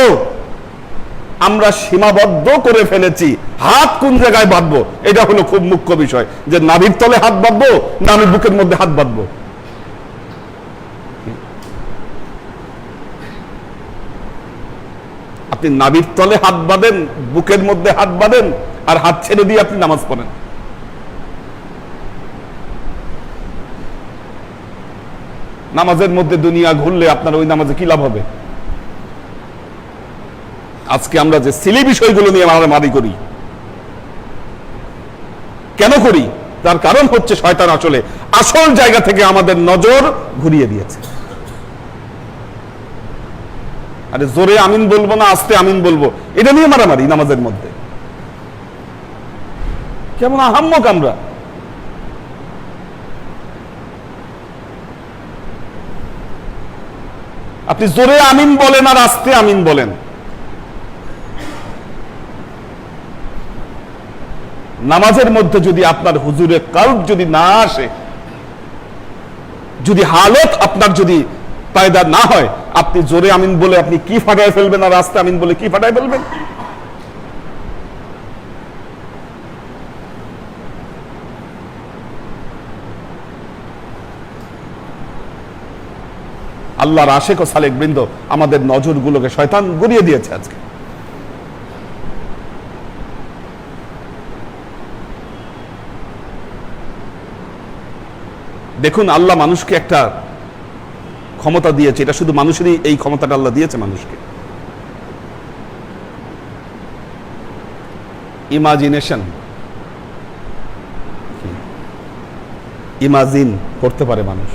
আমরা সীমাবদ্ধ করে ফেলেছি। হাত কোন জায়গায় বাঁধবো, এটা হলো খুব মুখ্য বিষয়, যে নাভির তলে হাত বাঁধবো না আমি বুকের মধ্যে হাত বাঁধবো। আপনি নাভির তলে হাত বাঁধেন, বুকের মধ্যে হাত বাঁধেন, আর হাত ছেড়ে দিয়ে আপনি নামাজ পড়েন। নামাজের মধ্যে দুনিয়া ঘুরলে আপনার ওই নামাজে কি লাভ হবে? আজকে আমরা যে সিলি বিষয়গুলো নিয়ে মারামারি করি, কেন করি? তার কারণ হচ্ছে শয়তান আসলে আসল জায়গা থেকে আমাদের নজর ঘুরিয়ে দিয়েছে। আরে জোরে আমিন বলবো না আস্তে আমিন বলবো, এটা নিয়ে মারামারি নামাজের মধ্যে। কেমন আহাম্মক আমরা! আপনি জোরে আমিন বলেন আর আস্তে আমিন বলেন, নামাজের মধ্যে যদি আপনার হুজুরে কাল্ব যদি না আসে, যদি হালত আপনার যদি পায়দা না হয়, আপনি জোরে আমিন বলে আপনি কি ফাটায় ফেলবেন আর আস্তে আমিন বলে কি ফাটায় ফেলবেন? আল্লাহর আশিক ও সালেক বৃন্দ, আমাদের নজরগুলোকে শয়তান ঘুরিয়ে দিয়েছে আজকে। দেখুন, আল্লাহ মানুষকে একটা ক্ষমতা দিয়েছে, এটা শুধু মানুষেরই এই ক্ষমতাটা আল্লাহ দিয়েছে মানুষকে। ইমাজিনেশন, ইমাজিন করতে পারে মানুষ।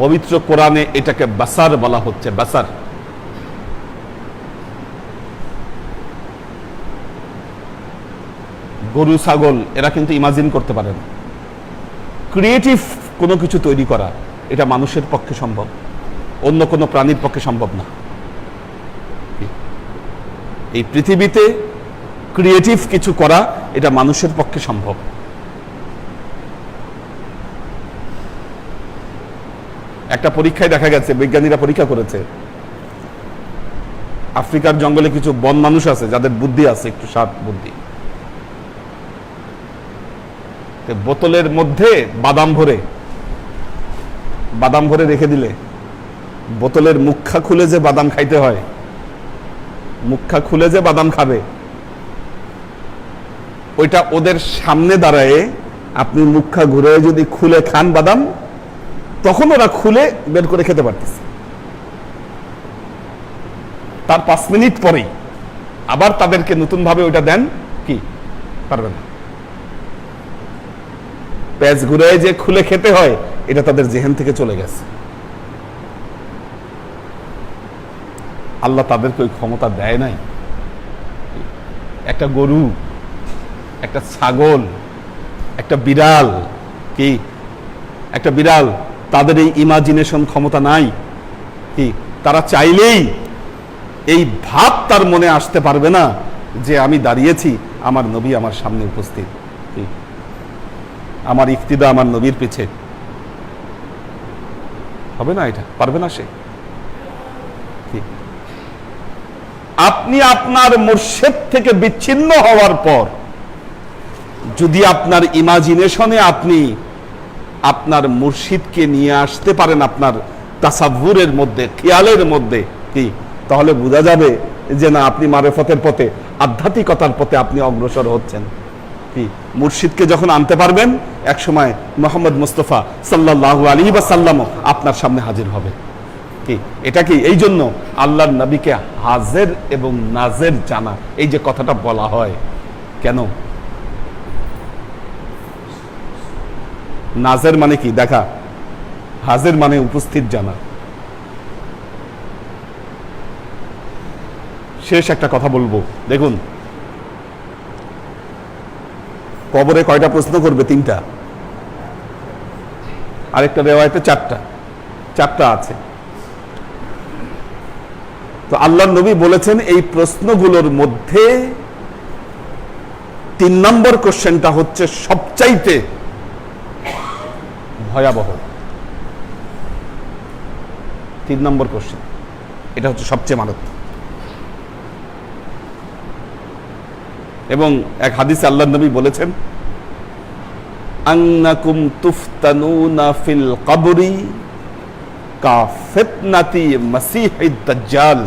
পবিত্র কোরআনে এটাকে বাসার বলা হচ্ছে, বাসার। গরু ছাগল এরা কিন্তু ইমাজিন করতে পারে না। ক্রিয়েটিভ কোনো কিছু তৈরি করা এটা মানুষের পক্ষে সম্ভব, অন্য কোনো প্রাণীর পক্ষে সম্ভব না। এই পৃথিবীতে ক্রিয়েটিভ কিছু করা এটা মানুষের পক্ষে সম্ভব। একটা পরীক্ষায় দেখা গেছে, বিজ্ঞানীরা পরীক্ষা করেছে, আফ্রিকার জঙ্গলে কিছু বন মানুষ আছে যাদের বুদ্ধি আছে, একটু শার্প বুদ্ধি। বোতলের মধ্যে বাদাম ভরে রেখে দিলে বোতলের মুখা খুলে যে বাদাম খাইতে হয়, মুখা খুলে যে বাদাম খাবে, ওইটা ওদের সামনে দাঁড়ায় আপনি মুখা ঘুরে যদি খুলে খান বাদাম, তখন ওরা খুলে বের করে খেতে পারতেছে। তার 5 মিনিট পরেই আবার তাদেরকে নতুন ভাবে ওইটা দেন, কি পারবে না। পেঁয়াজ ঘুরে যে খুলে খেতে হয় এটা তাদের জেহেন থেকে চলে গেছে। আল্লাহ তাদেরকে ওই ক্ষমতা দেয় নাই। একটা গরু, একটা ছাগল, একটা বিড়াল, কি একটা বিড়াল, তাদের এই ইমাজিনেশন ক্ষমতা নাই। কি তারা চাইলেই এই ভাব তার মনে আসতে পারবে না যে আমি দাঁড়িয়েছি, আমার নবী আমার সামনে উপস্থিত, আমার ইফতিদা আমার নবীর পিছে। হবে না? এটা পারবে না সে। আপনি আপনার মুর্শিদ থেকে বিচ্ছিন্ন হওয়ার পর যদি আপনার ইমাজিনেশনে আপনি আপনার মুর্শিদকে নিয়ে আসতে পারেন আপনার তাসাব্বুরের মধ্যে, খেয়ালের মধ্যে, কি তাহলে বোঝা যাবে যে না, আপনি মারেফতের পথে, আধ্যাত্মিকতার পথে আপনি অগ্রসর হচ্ছেন। কি মুর্শিদকে যখন আনতে পারবেন, এক সময় মোহাম্মদ মুস্তাফা সাল্লাল্লাহু আলাইহি ওয়াসাল্লাম আপনার সামনে হাজির হবে। কি এটা কি এই জন্য আল্লাহর নবীকে হাজির এবং নাজির জানা, এই যে কথাটা বলা হয়, কেন? নাজির মানে কি দেখা, হাজির মানে উপস্থিত জানা। শেষ একটা কথা বলবো, দেখুন কবরে কয়টা প্রশ্ন করবে? 3টা। আরেকটা রিওয়ায়াতে 4টা আছে। তো আল্লাহর নবী বলেছেন এই প্রশ্নগুলোর মধ্যে 3 নম্বর কোশ্চেনটা হচ্ছে সবচাইতে ভয়াবহ। 3 নম্বর কোশ্চেন, এটা হচ্ছে সবচেয়ে মারাত্মক। এবং এক হাদিসে আল্লাহর নবী বলেছেন, আন্নাকুম তুফতানুনা ফিল কবরি কা ফিতনাতি মাসিহিদ দাজ্জাল।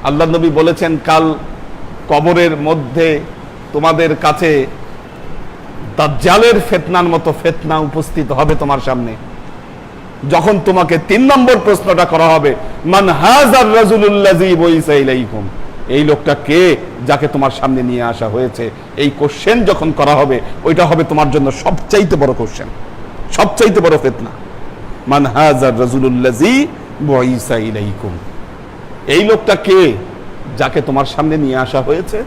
আল্লাহর নবী বলেছেন, কাল কবরের মধ্যে তোমাদের কাছে দাজ্জালের ফিতনার মতো ফিতনা উপস্থিত হবে তোমার সামনে। যখন তোমাকে 3 নম্বর প্রশ্নটা করা হবে, মান হাযার রাজুলুল্লাযী বুইসা ইলাইকুম, এই লোকটা কে যাকে তোমার সামনে নিয়ে আসা হয়েছে, এই কোশ্চেন যখন করা হবে, ওইটা হবে তোমার জন্য সবচাইতে বড় কোশ্চেন, সবচাইতে বড় ফিতনা। মান হাযার রাজুলুল্লাযী বুইসা ইলাইকুম, এই লোকটা কে যাকে তোমার সামনে নিয়ে আসা হয়েছে।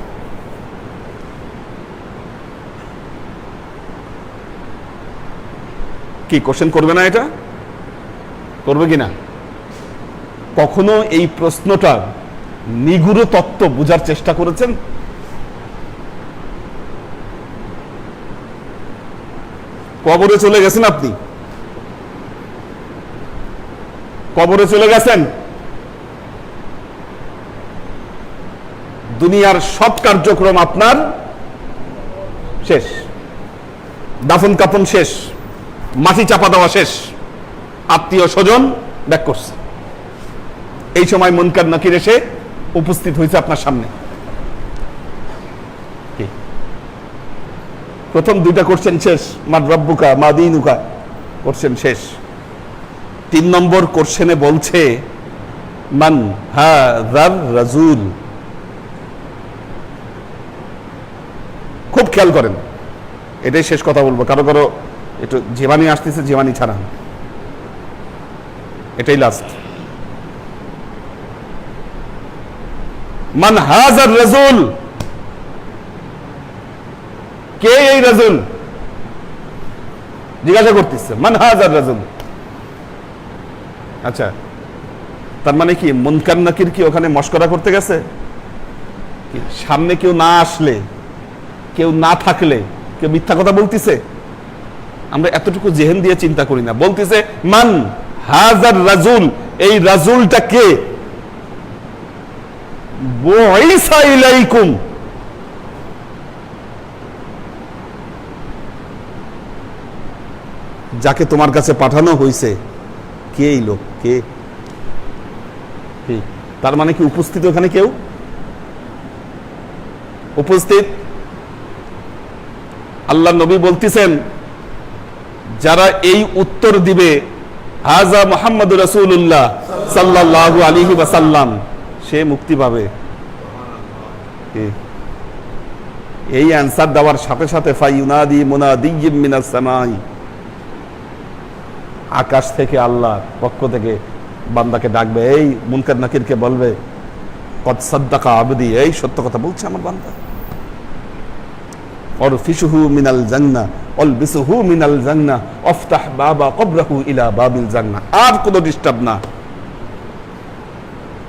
কি কোশ্চেন করবে না? এটা করবে কিনা? কখনো এই প্রশ্নটা নিগুড় তত্ত্ব বোঝার চেষ্টা করেছেন? কবরে চলে গেছেন, আপনি কবরে চলে গেছেন, দুনিয়ার সব কার্যক্রম আপনার শেষ, দাফন কাফন শেষ, মাটি চাপা দেওয়া শেষ, আত্মীয় স্বজন ব্যাক করছে। এই সময় মুনকার নাকির এসে উপস্থিত হয়েছে আপনার সামনে। প্রথম 2টা কোশ্চেন শেষ, মান রব্বুকা মা দীনুকা কোশ্চেন শেষ। 3 নম্বর কোশ্চেনে বলছে, মান হাযার রাজুল। খুব খেয়াল করেন, এটাই শেষ কথা বলবো। কারো কারো একটু জীবানী আসতেছে, জীবানী ছাড়া, এটাই লাস্ট। মান হাযার রাজুল, কে এই রাজুল? জিজ্ঞাসা করতেছে, মান হাযার রাজুল। আচ্ছা, তার মানে কি মুনকার নাকির কি ওখানে মশকরা করতে গেছে? সামনে কেউ না আসলে, কেউ না থাকলে কেউ মিথ্যা কথা বলতেছে? আমরা এতটুকু জেহেন দিয়ে চিন্তা করি না। বলতেছে মান হাযার রাজুল, এই রাজুলটা কে? বুইসা ইলাইকুম, যাকে তোমার কাছে পাঠানো হয়েছে। কে এই লোক? কে? তার মানে কি উপস্থিত ওখানে কেউ উপস্থিত? আল্লাহ নবী বলতেছেন, যারা এই উত্তর দিবে, হাজা মুহাম্মাদুর রাসূলুল্লাহ সাল্লাল্লাহু আলাইহি ওয়াসাল্লাম, সে মুক্তি পাবে। এই অ্যান্সার দেওয়ার সাথে সাথে ফায়ুনাদি মুনাদিয়্যিম মিনাস সামাই, আকাশ থেকে আল্লাহ পক্ষ থেকে বান্দাকে ডাকবে, এই মুনকার নাকিরকে বলবে, কদ সাদ্দাকা আবদি, এই সত্য কথা বলছে আমার বান্দা। অরফিসুহু মিনাল জান্নাহ অলবিসুহু মিনাল জান্নাহ আফতাহ বাবা কবরাহু ইলা বাবিল জান্নাহ। আর কোনো ডিস্টার্ব না,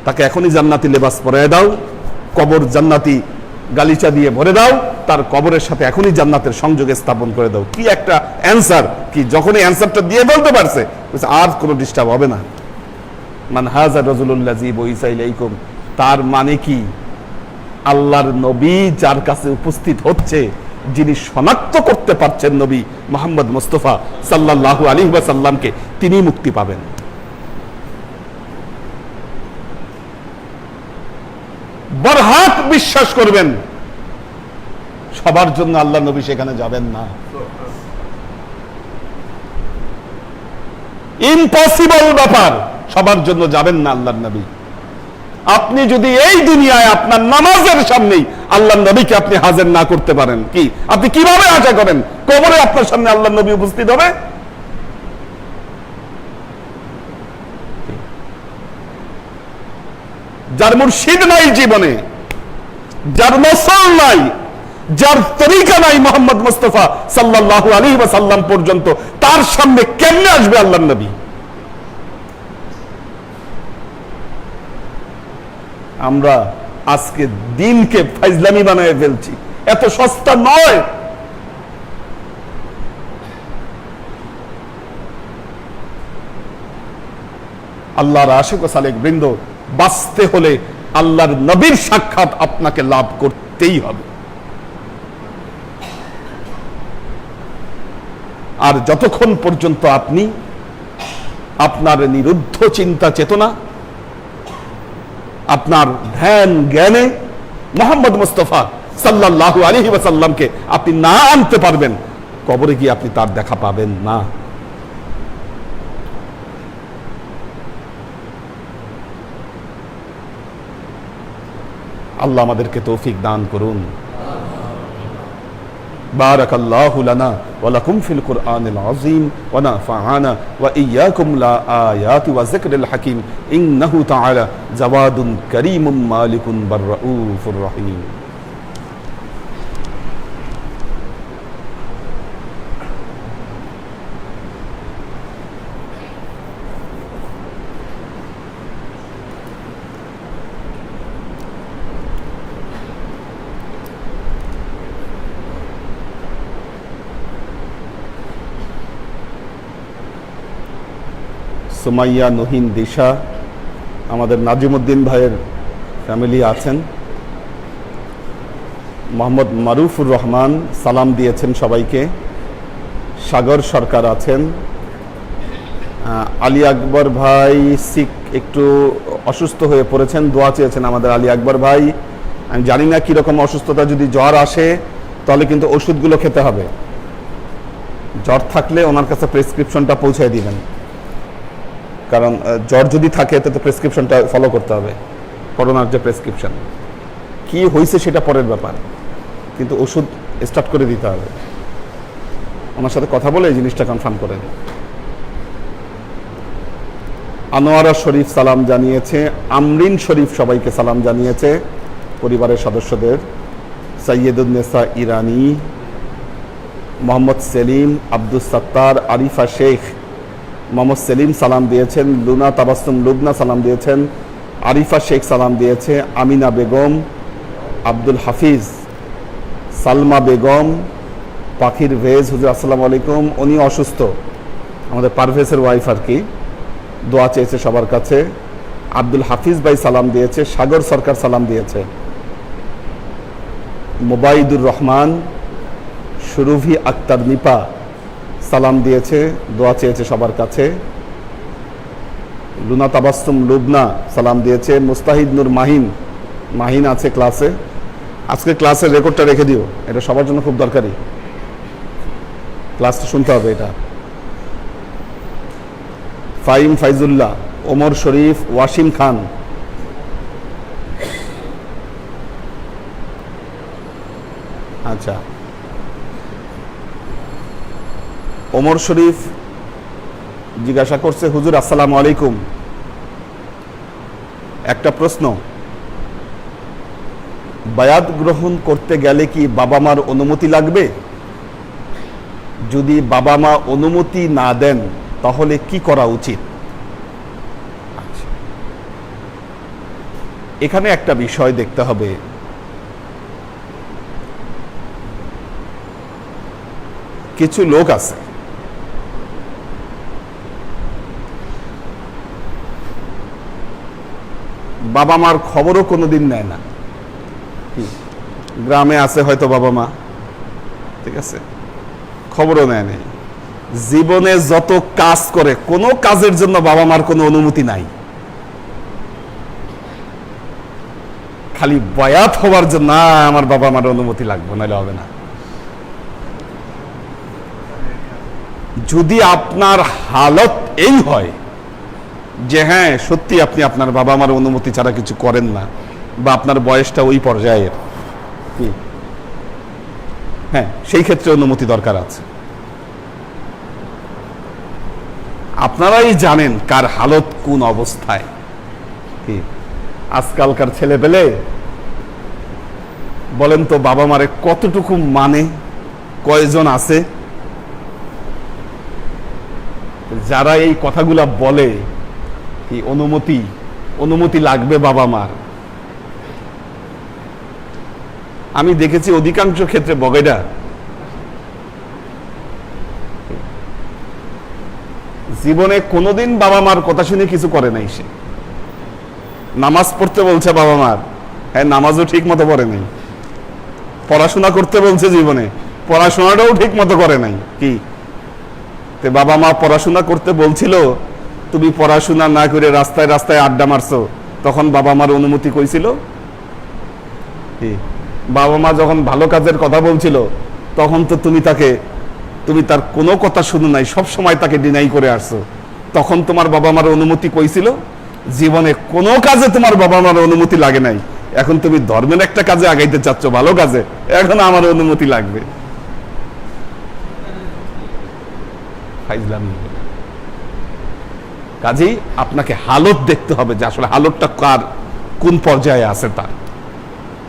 তাকে এখনই জান্নাতি লেবাস পরায় দাও, কবর জান্নাতি গালিচা দিয়ে ভরে দাও, তার কবরের সাথে এখনই জান্নাতের সংযোগে স্থাপন করে দাও। কি একটা অ্যান্সার! কি যখনই অ্যান্সারটা দিয়ে বলতে পারছে, আর কোনো ডিস্টার্ব হবে না। মান হাযা রাজুলুল্লাযী বুইসা ইলাইকুম, তার মানে কি আল্লাহর নবী যার কাছে উপস্থিত হচ্ছে, যিনি শনাক্ত করতে পারছেন নবী মুহাম্মদ মুস্তাফা সাল্লাল্লাহু আলাইহি ওয়াসাল্লামকে, তিনি মুক্তি পাবেন। বরহাক বিশ্বাস করবেন, সবার জন্য আল্লাহ নবী সেখানে যাবেন না। ইম্পসিবল ব্যাপার, সবার জন্য যাবেন না আল্লাহর নবী। আপনি যদি এই দুনিয়ায় আপনার নামাজের সামনেই আল্লাহর নবীকে আপনি হাজির না করতে পারেন, কি আপনি কিভাবে আশা করেন কবরে আপনার সামনে আল্লাহর নবী উপস্থিত হবে? যার মুর্শিদ নাই জীবনে, যার নসল নাই, যার তরিকা নাই মুহাম্মদ মুস্তাফা সাল্লাল্লাহু আলাইহি ওয়াসাল্লাম পর্যন্ত, তার সামনে কেমনে আসবে আল্লাহর নবী? আমরা আজকে দিনকে ফাইজলামি বানায় ফেলছি, এত সস্তা নয়। আল্লাহর আশিক ও সালেক বৃন্দ, বাঁচতে হলে আল্লাহর নবীর সাক্ষাৎ আপনাকে লাভ করতেই হবে। আর যতক্ষণ পর্যন্ত আপনি আপনার নিরুদ্ধ চিন্তা চেতনা, আপনার ধ্যান জ্ঞানে মুহাম্মদ মুস্তাফা সাল্লাল্লাহু আলাইহি ওয়াসাল্লামকে আপনি না আনতে পারবেন, কবরে গিয়ে আপনি তার দেখা পাবেন না। আল্লাহ আমাদেরকে তৌফিক দান করুন। বারাকাল্লাহু লানা ওয়া লাকুম ফিল কুরআনিল আযীম ওয়া নাফা'ানা ওয়া ইয়্যাকুম লা আয়াতি ওয়া যিকরিল হাকীম ইন্নাহু তাআলা জাওয়াদুন কারীমুন মালিকুন বাররাউফুর রহিম। সুমাইয়া নহিন দিশা, আমাদের নাজিমউদ্দিন ভাইয়ের ফ্যামিলি আছেন। মোহাম্মদ মারুফুর রহমান সালাম দিয়েছেন সবাইকে। সাগর সরকার আছেন। আলী আকবর ভাই সিক, একটু অসুস্থ হয়ে পড়েছেন, দোয়া চেয়েছেন আমাদের আলী আকবর ভাই। আমি জানি না কীরকম অসুস্থতা, যদি জ্বর আসে তাহলে কিন্তু ওষুধগুলো খেতে হবে। জ্বর থাকলে ওনার কাছে প্রেসক্রিপশনটা পৌঁছে দিবেন, কারণ জ্বর যদি থাকে তো প্রেসক্রিপশনটা ফলো করতে হবে, করোনার যে প্রেসক্রিপশন। কি হয়েছে সেটা পরের ব্যাপার, কিন্তু ওষুধ স্টার্ট করে দিতে হবে। ওনার সাথে কথা বলে এই জিনিসটা কনফার্ম করেন। আনোয়ারা শরীফ সালাম জানিয়েছে। আমরিন শরীফ সবাইকে সালাম জানিয়েছে, পরিবারের সদস্যদের। সৈয়দুন্নেসা ইরানি, মোহাম্মদ সেলিম, আব্দুস সাত্তার, আরিফা শেখ, মোহাম্মদ সেলিম সালাম দিয়েছেন। লুনা তাবাসসুম লুবনা সালাম দিয়েছেন। আরিফা শেখ সালাম দিয়েছে। আমিনা বেগম, আব্দুল হাফিজ, সালমা বেগম, পাখির ভেজ হুজুর আসসালামু আলাইকুম। উনি অসুস্থ, আমাদের পারভেজের ওয়াইফ আর কি, দোয়া চেয়েছে সবার কাছে। আব্দুল হাফিজ ভাই সালাম দিয়েছে। সাগর সরকার সালাম দিয়েছে। মোবাইদুর রহমান, সুরভি আক্তার নিপা সালাম দিয়েছে, দোয়া চেয়েছে সবার কাছে। লুনা তাবাসসুম লুবনা সালাম দিয়েছে। মুস্তাহিদ নূর মাহিন, মাহিন আছে ক্লাসে। আজকে ক্লাসের রেকর্ডটা রেখে দিও, এটা সবার জন্য খুব দরকারি, ক্লাসটা শুনতে হবে এটা। ফাইম ফাইজুল্লাহ, ওমর শরীফ, ওয়াসিম খান। আচ্ছা, ওমর শরীফ জিজ্ঞাসা করছে, হুজুর আসসালামু আলাইকুম, একটা প্রশ্ন, বায়াত গ্রহণ করতে গেলে কি বাবা মার অনুমতি লাগবে? যদি বাবা মা অনুমতি না দেন তাহলে কি করা উচিত? এখানে একটা বিষয় দেখতে হবে, কিছু লোক আছে বাবা মার খবরও কোনোদিন নেয় না। গ্রামে আছে হয়তো বাবা মা, ঠিক আছে, খবরও নেয় নেই, জীবনে যত কাজ করে কোনো কাজের জন্য বাবা মার কোনো অনুমতি নাই, খালি বয়াত হওয়ার জন্য আমার বাবা মার অনুমতি লাগবে, নাহলে হবে না। যদি আপনার হালত এই হয় যে হ্যাঁ সত্যি আপনি আপনার বাবা মার অনুমতি ছাড়া কিছু করেন না, বা আপনার বয়সটা ওই পর্যায়ের, হ্যাঁ সেই ক্ষেত্রে অনুমতি দরকার আছে। আপনারাই জানেন কার হালত কোন অবস্থায়। আজকালকার ছেলে পেলে বলেন তো বাবা মারে কতটুকু মানে, কয়জন আছে যারা এই কথাগুলা বলে কি অনুমতি লাগবে বাবা মার। আমি দেখেছি অধিকাংশ ক্ষেত্রে বগেডা জীবনে কোনোদিন বাবা মার কথা শুনে কিছু করে নাই। সে নামাজ পড়তে বলছে বাবা মার, হ্যাঁ নামাজও ঠিক মতো পড়ে নাই, পড়াশোনা করতে বলছে জীবনে, পড়াশোনাটাও ঠিক মতো করে নাই। কি বাবা মা পড়াশোনা করতে বলছিল, তুমি পড়াশোনা না করে রাস্তায় রাস্তায় আড্ডা মারছো, তখন বাবা মার অনুমতি কইছিল? বাবা মা যখন ভালো কাজের কথা বলছিল তখন তো তুমি তার কোনো কথা শুনো নাই, সব সময় তাকে ডিনাই করে আসছো, তখন তোমার বাবা মার অনুমতি কইছিল? জীবনে কোনো কাজে তোমার বাবা মার অনুমতি লাগে নাই, এখন তুমি ধর্মের একটা কাজে আগাইতে চাচ্ছ, ভালো কাজে, এখন আমার অনুমতি লাগবে। কাজেই আপনাকে হালত দেখতে হবে যে আসলে হালতটা কার কোন পর্যায়ে আছে তার।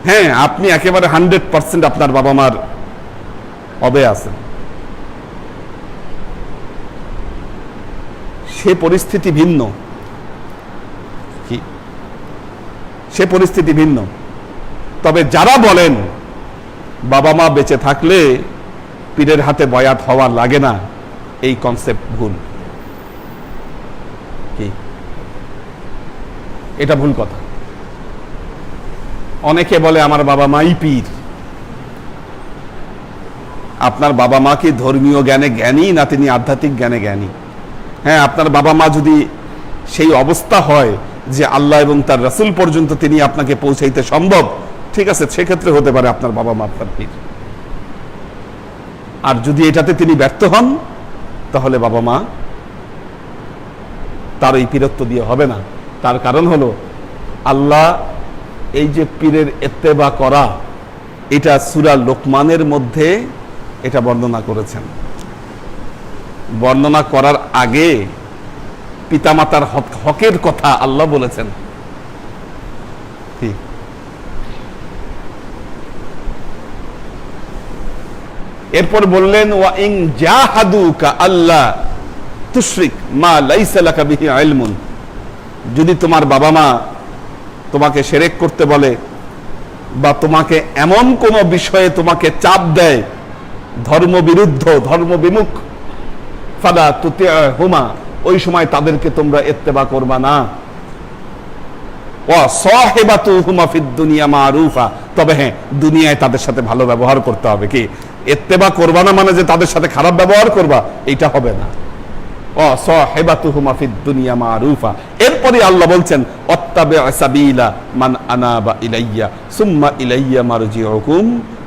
হ্যাঁ আপনি একেবারে 100% আপনার বাবা মার হবে আছেন, সে পরিস্থিতি ভিন্ন। কি সে পরিস্থিতি ভিন্ন। তবে যারা বলেন বাবা মা বেঁচে থাকলে পীরের হাতে বয়াত হওয়া লাগে না, এই কনসেপ্ট ভুল। কি এটা ভুল কথা। অনেকে বলে আমার বাবা মাই পীর। আপনার বাবা মা কি ধর্মীয় জ্ঞানে জ্ঞানী না তিনি আধ্যাত্মিক জ্ঞানে জ্ঞানী? হ্যাঁ আপনার বাবা মা যদি সেই অবস্থা হয় যে আল্লাহ এবং তার রাসূল পর্যন্ত তিনি আপনাকে পৌঁছাইতে সম্ভব, ঠিক আছে, সেক্ষেত্রে হতে পারে আপনার বাবা মা আপনার পীর। আর যদি এটাতে তিনি ব্যর্থ হন তাহলে বাবা মা তার এই পীরত্ব দিয়ে হবে না। তার কারণ হলো আল্লাহ এই যে পীরের ইত্তেবা করা, এটা সূরা লোকমানের মধ্যে এটা বর্ণনা করেছেন। বর্ণনা করার আগে পিতামাতার হকের কথা আল্লাহ বলেছেন। ঠিক এরপর বললেন ওয়া ইন জাহাদুকা আল্লাহ তুশরিক মা লাইসা লাকা বিহি ইলমুন, যদি তোমার বাবা মা তোমাকে শিরক করতে বলে বা তোমাকে এমন কোন বিষয়ে তোমাকে চাপ দেয় ধর্মবিরুদ্ধ ধর্মবিমুখ, ফালা তুতিহুমা, ওই সময় তাদেরকে তোমরা ইত্তেবা করবা না। ওয়া সাহিবাতুহুমা ফিদ দুনিয়া মারুফা, তবে হ্যাঁ দুনিয়ায় তাদের সাথে ভালো ব্যবহার করতে হবে। কি ইত্তেবা করবা না মানে যে তাদের সাথে খারাপ ব্যবহার করবা, এটা হবে না। ওয়া সাহিবাতুহুমা ফিদ দুনিয়া মারুফা। এরপরে আল্লাহ বলছেন ওয়াত্তাবি সাবিলা মান আনাবা ইলাইয়া সুম্মা ইলাইয়া মারজিউকুম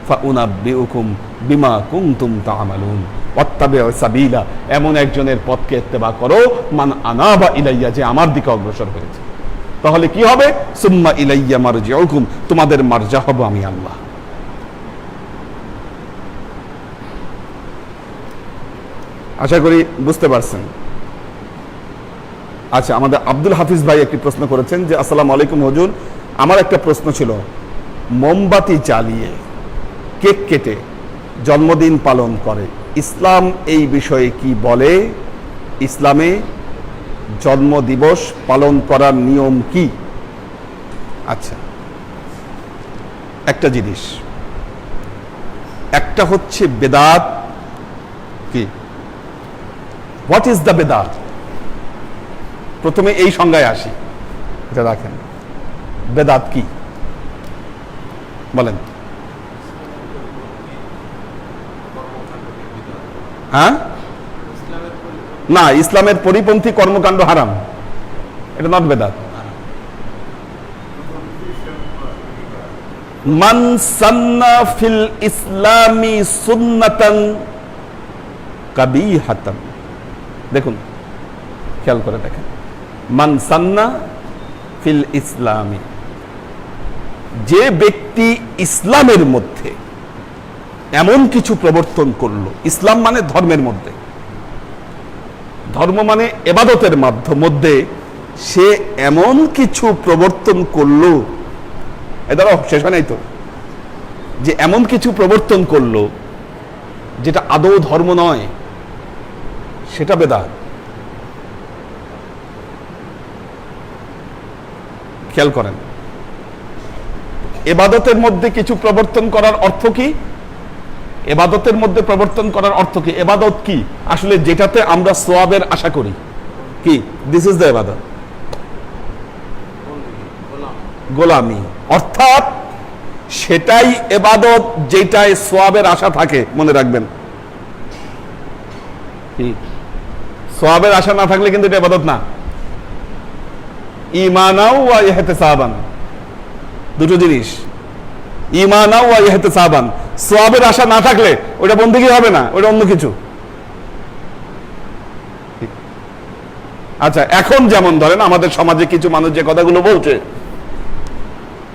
ফাউনাব্বিউকুম বিমা কুনতুম তা'মালুন। ওয়াত্তাবি সাবিলা, এমন একজনের পথকে ইত্তেবা করো, মান আনাবা ইলাইয়া, যে আমার দিকে অগ্রসর হয়েছে। তাহলে কি হবে? সুম্মা ইলাইয়া মারজিউকুম, তোমাদের মারজা হব আমি আল্লাহ। আশা করি বুঝতে পারছেন। আচ্ছা, আমাদের আব্দুল হাফিজ ভাই একটি প্রশ্ন করেছেন যে আসসালামু আলাইকুম হুজুর, আমার একটা প্রশ্ন ছিল, মোমবাতি জ্বালিয়ে কেক কেটে জন্মদিন পালন করে, ইসলাম এই বিষয়ে কি বলে? ইসলামে জন্মদিবস পালন করার নিয়ম কি? আচ্ছা, একটা জিনিস, একটা হচ্ছে বেদাত। কি, হোয়াট ইজ দ্য বেদাত? প্রথমে এই সংজ্ঞায় আসি, এটা রাখেন। বেদাত কি বলেন? হ্যাঁ, না, ইসলামের পরিপন্থী কর্মকাণ্ড হারাম, এটা নট বেদাত। মান সান্না ফিল ইসলামি সুন্নাতান কাবিহাতান, দেখুন খেয়াল করে দেখেন, মান সান্না ফিল ইসলামি, যে ব্যক্তি ইসলামের মধ্যে এমন কিছু প্রবর্তন করলো, ইসলাম মানে ধর্মের মধ্যে, ধর্ম মানে ইবাদতের মধ্যে সে এমন কিছু প্রবর্তন করলো, এটা শেষ হয় নাই তো, যে এমন কিছু প্রবর্তন করলো যেটা আদৌ ধর্ম নয়, সেটা বেদাত। খেয়াল করেন, ইবাদতের মধ্যে কিছু প্রবর্তন করার অর্থ কি? ইবাদতের মধ্যে প্রবর্তন করার অর্থ কি? ইবাদত কি? আসলে যেটাতে আমরা সওয়াবের আশা করি, কি? দিস ইজ দ্য ইবাদত, গোলামি। অর্থাৎ সেটাই ইবাদত যেটায় সওয়াবের আশা থাকে, মনে রাখবেন। কি, সওয়াবের আশা না থাকলে কিন্তু এটা ইবাদত না। ঈমানাও ওয়া ইহতিসাবান, দুটো জিনিস, ঈমানাও ওয়া ইহতিসাবান। সওয়াবের আশা না থাকলে ওটা বন্দেগী হবে না, ওটা অন্য কিছু। আচ্ছা, এখন যেমন ধরেন আমাদের সমাজে কিছু মানুষ যে কথাগুলো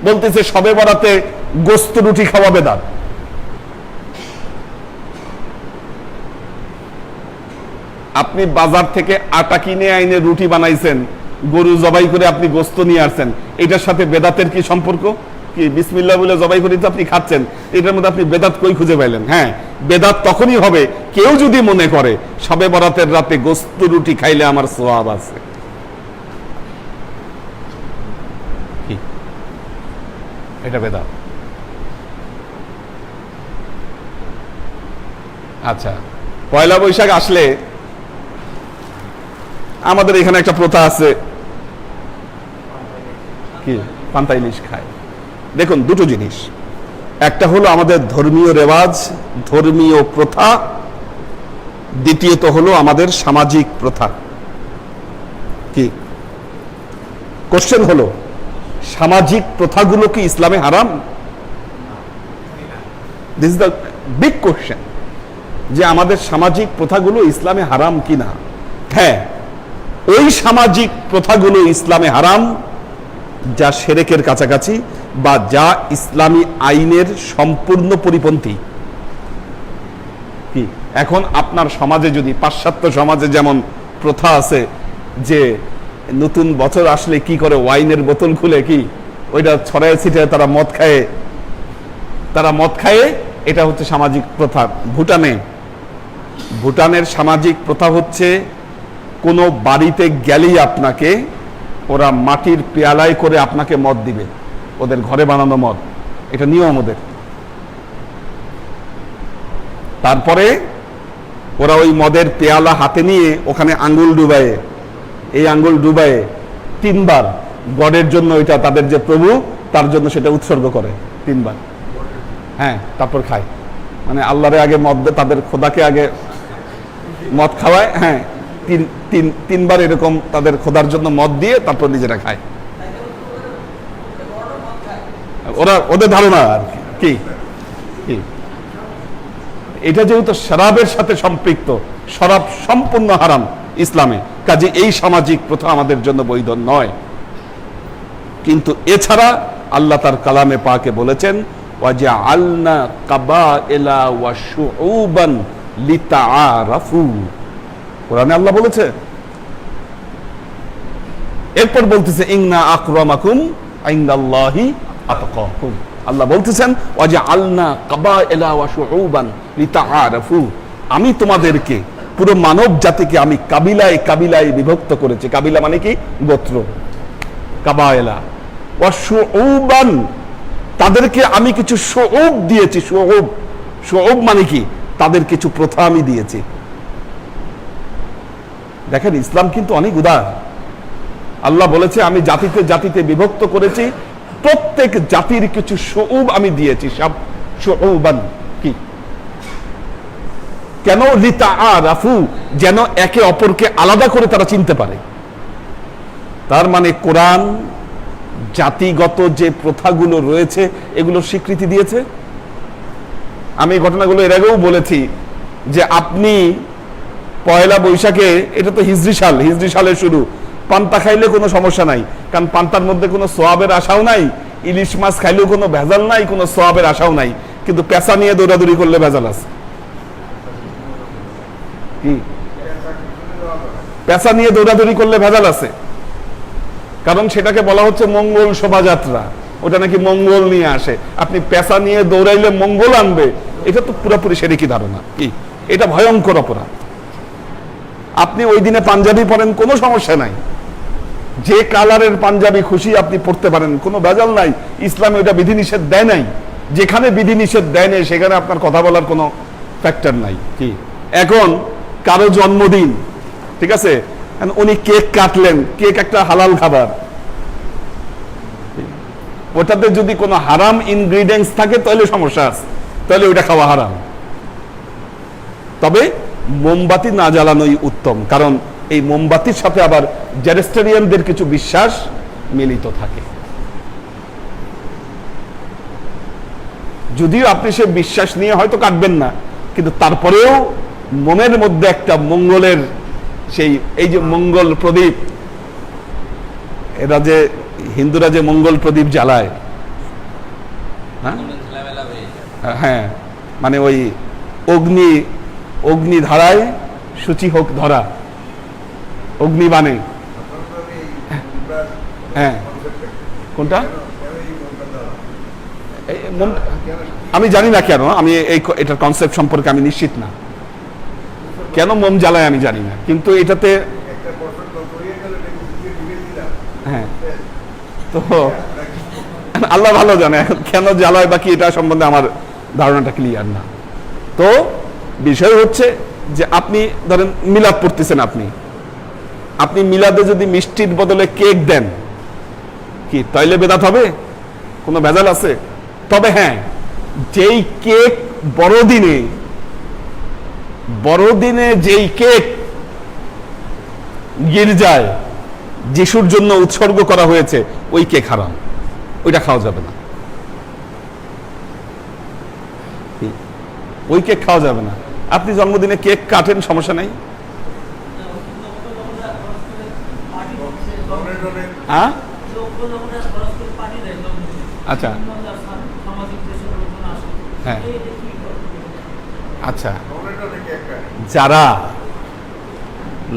বলতেছে শবে বরাতে গোস্ত রুটি খাওয়া বেদাত। আপনি বাজার থেকে আটা কিনে আইনে রুটি বানাইছেন, গরু জবাই করে আপনি গোস্ত নিয়ে আসছেন, এটার সাথে বেদাতের কি সম্পর্ক? কি বিসমিল্লাহ বলে জবাই করে তো আপনি খাচ্ছেন, এটার মধ্যে আপনি বেদাত কই খুঁজে পাইলেন? হ্যাঁ, বেদাত তখনই হবে কেউ যদি মনে করে শবে বরাতের রাতে গোস্ত রুটি খাইলে আমার সওয়াব আছে। কি, এটা বেদাত। আচ্ছা, পয়লা বৈশাখ আসলে আমাদের এখানে একটা প্রথা আছে, কি, পান্তা ইলিশ খায়। দেখুন, দুটো জিনিস, একটা হলো আমাদের ধর্মীয় রেওয়াজ, ধর্মীয় প্রথা, দ্বিতীয়ত হলো আমাদের সামাজিক প্রথা। কি, কোশ্চেন হলো সামাজিক প্রথাগুলো কি ইসলামে হারাম? This is the big question, যে আমাদের সামাজিক প্রথাগুলো ইসলামে হারাম কিনা। হ্যাঁ, ওই সামাজিক প্রথাগুলো ইসলামে হারাম যা শিরকের কাছাকাছি বা যা ইসলামী আইনের সম্পূর্ণ পরিপন্থী। কি, এখন আপনার সমাজে যদি পাশ্চাত্য সমাজে যেমন প্রথা আছে যে নতুন বছর আসলে কি করে, ওয়াইনের বোতল খুলে কি ওইটা ছড়ায় ছিটায় তারা মদ খায়, এটা হচ্ছে সামাজিক প্রথা। ভুটানের সামাজিক প্রথা হচ্ছে কোনো বাড়িতে গেলেই আপনাকে ওরা মাটির পেয়ালায় করে আপনাকে মদ দিবে, ওদের ঘরে বানানো মদ, এটা নিয়ম ওদের। তারপরে ওরা ওই মদের পেয়ালা হাতে নিয়ে ওখানে আঙ্গুল ডুবায়ে, এই আঙ্গুল ডুবায়ে 3 বার গডের জন্য, ওইটা তাদের যে প্রভু তার জন্য সেটা উৎসর্গ করে 3 বার। হ্যাঁ, তারপর খায়, মানে আল্লাহরে আগে মদ দেয়, তাদের খোদাকে আগে মদ খাওয়ায়। হ্যাঁ, তিন বার এরকম তাদের খোদার জন্য মদ দিয়ে তারপর নিজেরা খায়। ওদের ধারণা আর কি। এটা যেহেতু শরাবের সাথে সম্পৃক্ত, শরাব সম্পূর্ণ হারাম ইসলামে, কাজে এই সামাজিক প্রথা আমাদের জন্য বৈধ নয়। কিন্তু এছাড়া আল্লাহ তার কালামে পাকে বলেছেন, ওয়াজআলনা কাবাইলা ওয়া শুউবান লিতাআরাফু। কোরআনে আল্লাহ বলেছে, এরপর বলতেছে ইন্না আকরামাকুম ইনদাল্লাহি আতকাকুম। আল্লাহ বলতেছেন ওয়াজআলনা কাবাইলা ওয়া শুউবান লিতাআরাফু, আমি তোমাদেরকে পুরো মানব জাতিকে আমি কাবিলায় কাবিলায় বিভক্ত করেছি। কাবিলা মানে কি? গোত্র। কাবাইলা ওয়াশুউবান, তাদেরকে আমি কিছু শুউব দিয়েছি। শুউব, শুউব মানে কি? তাদের কিছু প্রথা আমি দিয়েছি। দেখেন ইসলাম কিন্তু অনেক উদার। আল্লাহ বলেছে আমি জাতিতে জাতিতে বিভক্ত করেছি, প্রত্যেক জাতির কিছু শুউব আমি দিয়েছি। সব শুউবান কি? কেন? লিতাআরাফু, যেন একে অপরকে আলাদা করে তারা চিনতে পারে। তার মানে কোরআন জাতিগত যে প্রথাগুলো রয়েছে এগুলো স্বীকৃতি দিয়েছে। আমি ঘটনাগুলো এর আগেও বলেছি যে আপনি পয়লা বৈশাখে, এটা তো হিজরি সাল, হিজরি সালের শুরু, পান্তা খাইলে কোনো সমস্যা নাই, কারণ পান্তার মধ্যে কোনো সোয়াবের আশাও নাই। ইলিশ মাছ খাইলেও কোনো ভেজাল নাই, কোনো সোয়াবের আশাও নাই। কিন্তু পেঁচা নিয়ে দৌড়াদৌড়ি করলে ভেজাল আছে। কি? পেঁচা নিয়ে দৌড়াদৌড়ি করলে ভেজাল আছে, কারণ সেটাকে বলা হচ্ছে মঙ্গল শোভাযাত্রা, ওটা নাকি মঙ্গল নিয়ে আসে। আপনি পেঁচা নিয়ে দৌড়াইলে মঙ্গল আনবে, এটা তো পুরোপুরি সেরেকি ধারণা। কি? এটা ভয়ঙ্কর অপরাধ। আপনি ওই দিনে পাঞ্জাবি পরেন, কোনো সমস্যা নাই, যে কালারের পাঞ্জাবি খুশি আপনি পড়তে পারেন, কোনো ভেজাল নাই। ইসলামে ওটা বিধিনিষেধ দেয় নাই। যেখানে বিধিনিষেধ দেয় নাই সেখানে আপনার কথা বলার কোনো ফ্যাক্টর নাই। কি? এখন কারো জন্মদিন, ঠিক আছে, উনি কেক কাটলেন, কেক একটা হালাল খাবার, ওটাতে যদি কোনো হারাম ইনগ্রিডিয়েন্টস থাকে তাহলে সমস্যা আছে, তাহলে ওইটা খাওয়া হারাম। তবে মোমবাতি না জ্বালানোই উত্তম, কারণ এই মোমবাতির সাথে আবার জেরেস্টেরিয়ানদের কিছু বিশ্বাস মিলিত থাকে। যদিও আপনি সে বিশ্বাস নিয়ে হয়তো কাটবেন না, কিন্তু তারপরেও মনের মধ্যে একটা মঙ্গলের সেই, এই যে মঙ্গল প্রদীপ, এরা যে হিন্দুরা যে মঙ্গল প্রদীপ জ্বালায়, হ্যাঁ, মানে ওই অগ্নি ধারায় সূচি হোক ধরা, অগ্নি বানে। হ্যাঁ, কোনটা? আমি জানি না কেন, আমি এটার কনসেপ্ট সম্পর্কে আমি নিশ্চিত না, কেন মোম জ্বালায় আমি জানি না, কিন্তু এটাতে হ্যাঁ, তো আল্লাহ ভালো জানে কেন জ্বালায়, বাকি এটা সম্বন্ধে আমার ধারণাটা ক্লিয়ার না। তো বিষয় হচ্ছে যে আপনি ধরেন মিলাদ পড়তেছেন, আপনি মিলাদে যদি মিষ্টির বদলে কেক দেন, কি তাইলে বেদাত হবে? কোনো ভেজাল আছে? তবে হ্যাঁ, যেই কেক বড়দিনে যেই কেক গির্জায় যিশুর জন্য উৎসর্গ করা হয়েছে, ওই কেক হারাম, ওইটা খাওয়া যাবে না। ওই কেক খাওয়া যাবে না। আপনি জন্মদিনে কেক কাটেন, সমস্যা নাই। হ্যাঁ, আচ্ছা, হ্যাঁ, আচ্ছা, যারা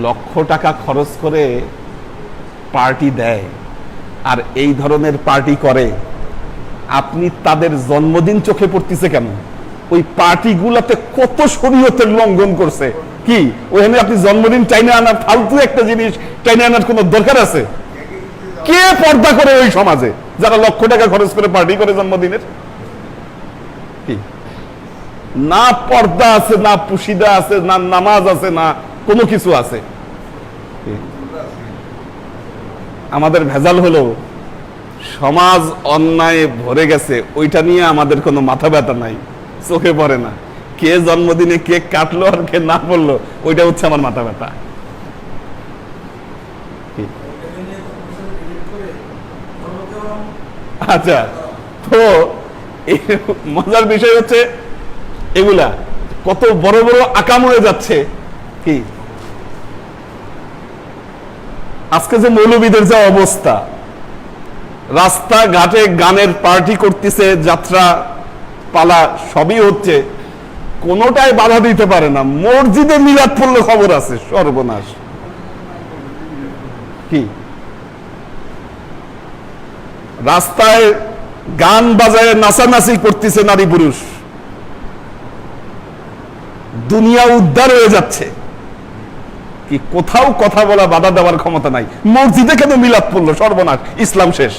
লক্ষ টাকা খরচ করে পার্টি দেয় আর এই ধরনের পার্টি করে, আপনি তাদের জন্মদিন চোখে পড়তেছে কেন? ওই পার্টিগুলোতে কত শরীয়তের লঙ্ঘন করছে। কি ওখানে আপনি জন্মদিন টাইনে আনার, ফালতু একটা জিনিস টাইনে আনার কোনো দরকার আছে? কে পর্দা করে ওই সমাজে যারা লক্ষ টাকা খরচ করে পার্টি করে জন্মদিনের? কি না পর্দা আছে, না পুশিদা আছে, না নামাজ আছে, না কোনো কিছু আছে। আমাদের ভেজাল হলো সমাজ অন্যায় ভরে গেছে, ওইটা নিয়ে আমাদের কোনো মাথা ব্যথা নাই, চোখে পড়ে না। কে জন্মদিনে কেক কাটলো আর কে না পড়লো, ওইটা হচ্ছে আমার মাথা ব্যথা। আচ্ছা, তো মজার বিষয় হচ্ছে এগুলা কত বড় বড় আকাম হয়ে যাচ্ছে। কি আজকে যে মৌলবীদের যা অবস্থা, রাস্তাঘাটে গানের পার্টি করতেছে, যাত্রা পালা সবই হচ্ছে, কোনোটাই বাধা দিতে পারে না। মসজিদে মিলাদ পড়লে খবর আছে, সর্বনাশ। কি রাস্তায় গান বাজায় নাচানাচি করতেছে নারী পুরুষ, দুনিয়া উদ্ধার হয়ে যাচ্ছে। কি কোথাও কথা বলা, বাধা দেওয়ার ক্ষমতা নাই। মসজিদে কেন মিলাদ পড়লো, সর্বনাশ, ইসলাম শেষ।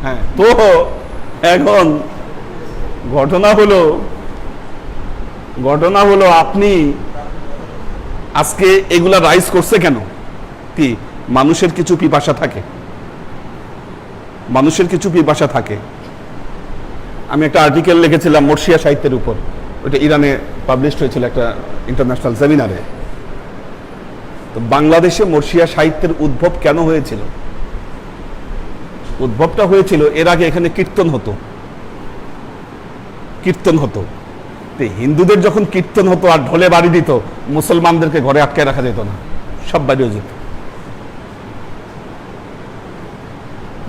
হ্যাঁ, তো এখন ঘটনা হলো আপনি আজকে এগুলা রাইজ করছে কেন? কি মানুষের কিছু পিপাসা থাকে, আমি একটা আর্টিকেল লিখেছিলাম মর্শিয়া সাহিত্যের উপর, ওইটা ইরানে পাবলিশ হয়েছিল একটা ইন্টারন্যাশনাল সেমিনারে। তো বাংলাদেশে মর্শিয়া সাহিত্যের উদ্ভব কেন হয়েছিল? উদ্ভবটা হয়েছিল এর আগে এখানে কীর্তন হতো। হিন্দুদের যখন কীর্তন হতো আর ঢোলে বাড়ি দিত, মুসলমানদেরকে ঘরে আটকে রাখা যেত না, সব বাড়িও যেত,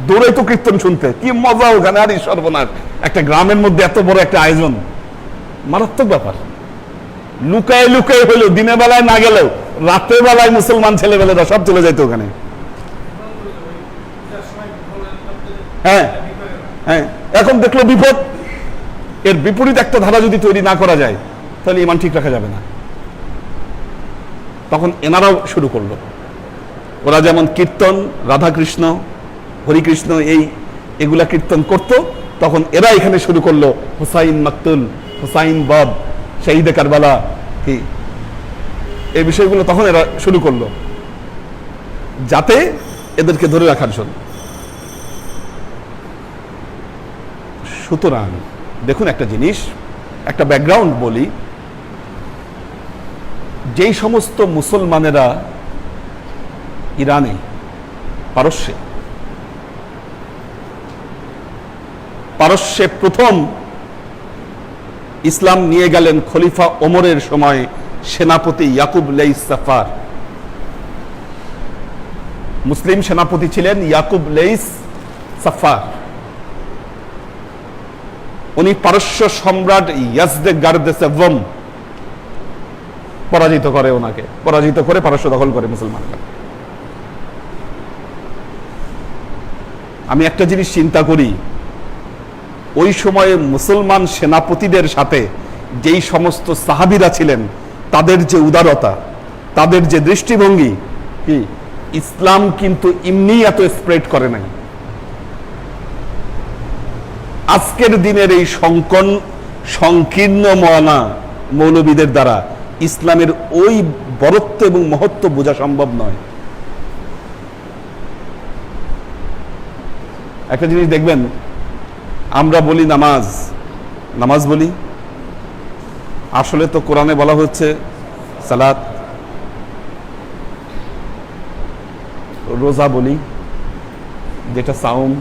দৌড়াইতো কীর্তন শুনতে। কি মজা ওখানে! আর সর্বনাশ, একটা গ্রামের মধ্যে এত বড় একটা আয়োজন, মারাত্মক ব্যাপার। লুকায় হইলো, দিনের বেলায় না গেলেও রাতের বেলায় মুসলমান ছেলেবেলেরা সব চলে যাইতো ওখানে। হ্যাঁ, এখন দেখলো বিপদ। এর বিপরীত একটা ধারা যদি তৈরি না করা যায়, তাহলে ইমান ঠিক রাখা যাবে না। তখন এনারাও শুরু করলো। ওরা যেমন কীর্তন, রাধাকৃষ্ণ, হরিকৃষ্ণ, এগুলা কীর্তন করত, তখন এরা এখানে শুরু করলো হুসাইন মাকতুল, হুসাইন বদ, শহীদে কারবালা, কি এই বিষয়গুলো তখন এরা শুরু করলো, যাতে এদেরকে ধরে রাখার জন্য। সুতরাং দেখুন একটা জিনিস, একটা ব্যাকগ্রাউন্ড বলি। যেই সমস্ত মুসলমানেরা ইরানে, পারস্যে প্রথম ইসলাম নিয়ে গেলেন খলিফা ওমরের সময় সেনাপতি ইয়াকুব লেইস সাফার। মুসলিম সেনাপতি ছিলেন ইয়াকুব লেইস সাফার। উনি পারস্য সম্রাট ইয়াজদে গার্দেসেভম পরাজিত করে পারস্য দখল করে মুসলমানরা। আমি একটা জিনিস চিন্তা করি, ওই সময়ে মুসলমান সেনাপতিদের সাথে যেই সমস্ত সাহাবীরা ছিলেন, তাদের যে উদারতা, তাদের যে দৃষ্টিভঙ্গি, কি ইসলাম কিন্তু এমনি এত স্প্রেড করে নাই। আজকের দিনের এই সংকীর্ণ মনা মৌলবীদের দ্বারা ইসলামের ওই বরত্ব এবং মহত্ব বোঝা সম্ভব নয়। একটা জিনিস দেখবেন, আমরা বলি নামাজ বলি, আসলে তো কোরআনে বলা হচ্ছে সালাত। রোজা বলি, যেটা সাওম।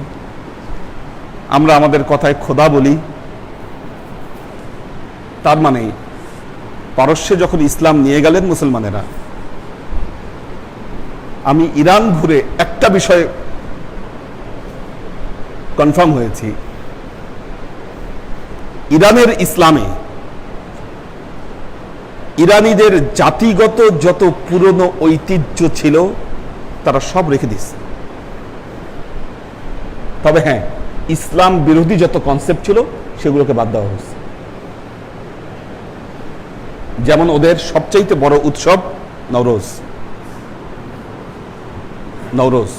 আমরা আমাদের কথায় খোদা বলি। তার মানে পারস্যে যখন ইসলাম নিয়ে গেলেন মুসলমানেরা, আমি ইরান ঘুরে একটা বিষয় কনফার্ম হয়েছি, ইরানের ইসলামে ইরানিদের জাতিগত যত পুরনো ঐতিহ্য ছিল তারা সব রেখে দিচ্ছে। তবে হ্যাঁ, ইসলাম বিরোধী যত কনসেপ্ট ছিল সেগুলোকে বাদ দেওয়া হয়েছে। যেমন ওদের সবচাইতে বড় উৎসব নওরোজ।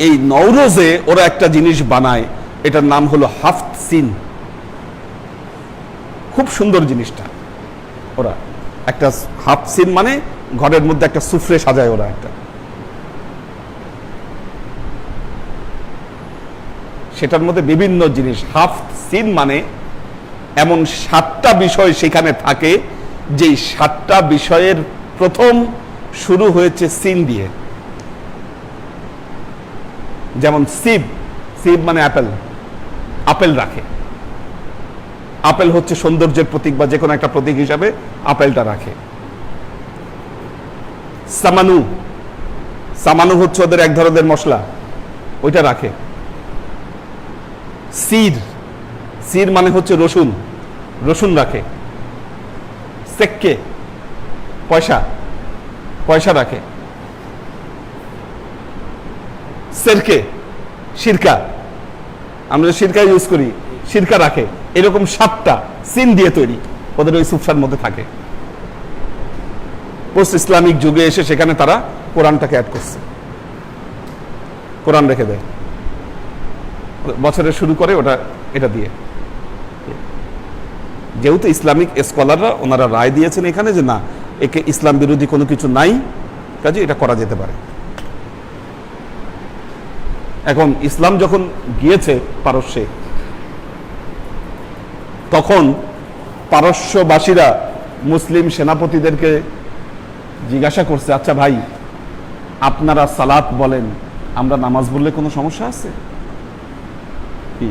এই নওরোজে ওরা একটা জিনিস বানায়, এটার নাম হলো হাফত সিন। খুব সুন্দর জিনিসটা। ওরা একটা হাফ সিন মানে ঘরের মধ্যে একটা সুফরে সাজায় ওরা একটা, সেটার মধ্যে বিভিন্ন জিনিস। হাফ সিন মানে এমন 7টা বিষয় সেখানে থাকে, যেই 7টা বিষয়ের প্রথম শুরু হয়েছে সিন দিয়ে। যেমন সিব মানে আপেল রাখে। আপেল হচ্ছে সৌন্দর্যের প্রতীক বা যে কোনো একটা প্রতীক হিসাবে আপেলটা রাখে। সামানু হচ্ছে ওদের এক ধরনের মশলা, ওইটা রাখে। সির মানে হচ্ছে রসুন রাখে। সেক্কে পয়সা রাখে। সেরকে সিরকা, আমরা সিরকা ইউজ করি, সিরকা রাখে। এরকম 7টা সিন দিয়ে তৈরি ওদের ওই সুফসার মধ্যে থাকে। পোস্ট ইসলামিক যুগে এসে সেখানে তারা কোরআনটাকে অ্যাড করছে। কোরআন রেখে দেয়, বছরের শুরু করে ওটা এটা দিয়ে। যেহেতু ইসলামিক স্কলাররা ওনারা রায় দিয়েছেন এখানে যে না, একে ইসলাম বিরোধী কোনো কিছু নাই, কাজে এটা করা যেতে পারে। এখন ইসলাম যখন গিয়েছে পারস্যে, তখন পারস্যবাসীরা মুসলিম সেনাপতিদেরকে জিজ্ঞাসা করছে, আচ্ছা ভাই, আপনারা সালাত বলেন, আমরা নামাজ বললে কোনো সমস্যা আছে কি?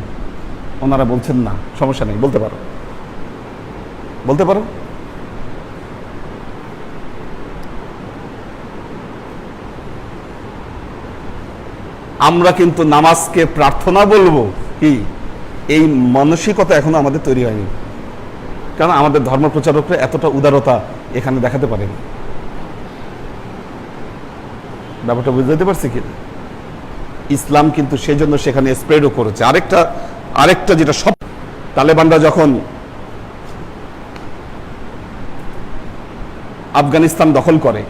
ওনারা বলছেন না, সমস্যা নেই, বলতে পারো, বলতে পারো। আমরা কিন্তু নামাজকে প্রার্থনা বলবো কি, এই মানসিকতা এখনো আমাদের তৈরি হয়নি, কারণ আমাদের ধর্ম প্রচারকরা এতটা উদারতা এখানে দেখাতে পারেনি। ব্যাপারটা বুঝতে পারছি কি? ইসলাম কিন্তু সেজন্য সেখানে স্প্রেডও করেছে। আরেকটা যেটা সব, তালেবানরা যখন আফগানিস্তান দখল করে,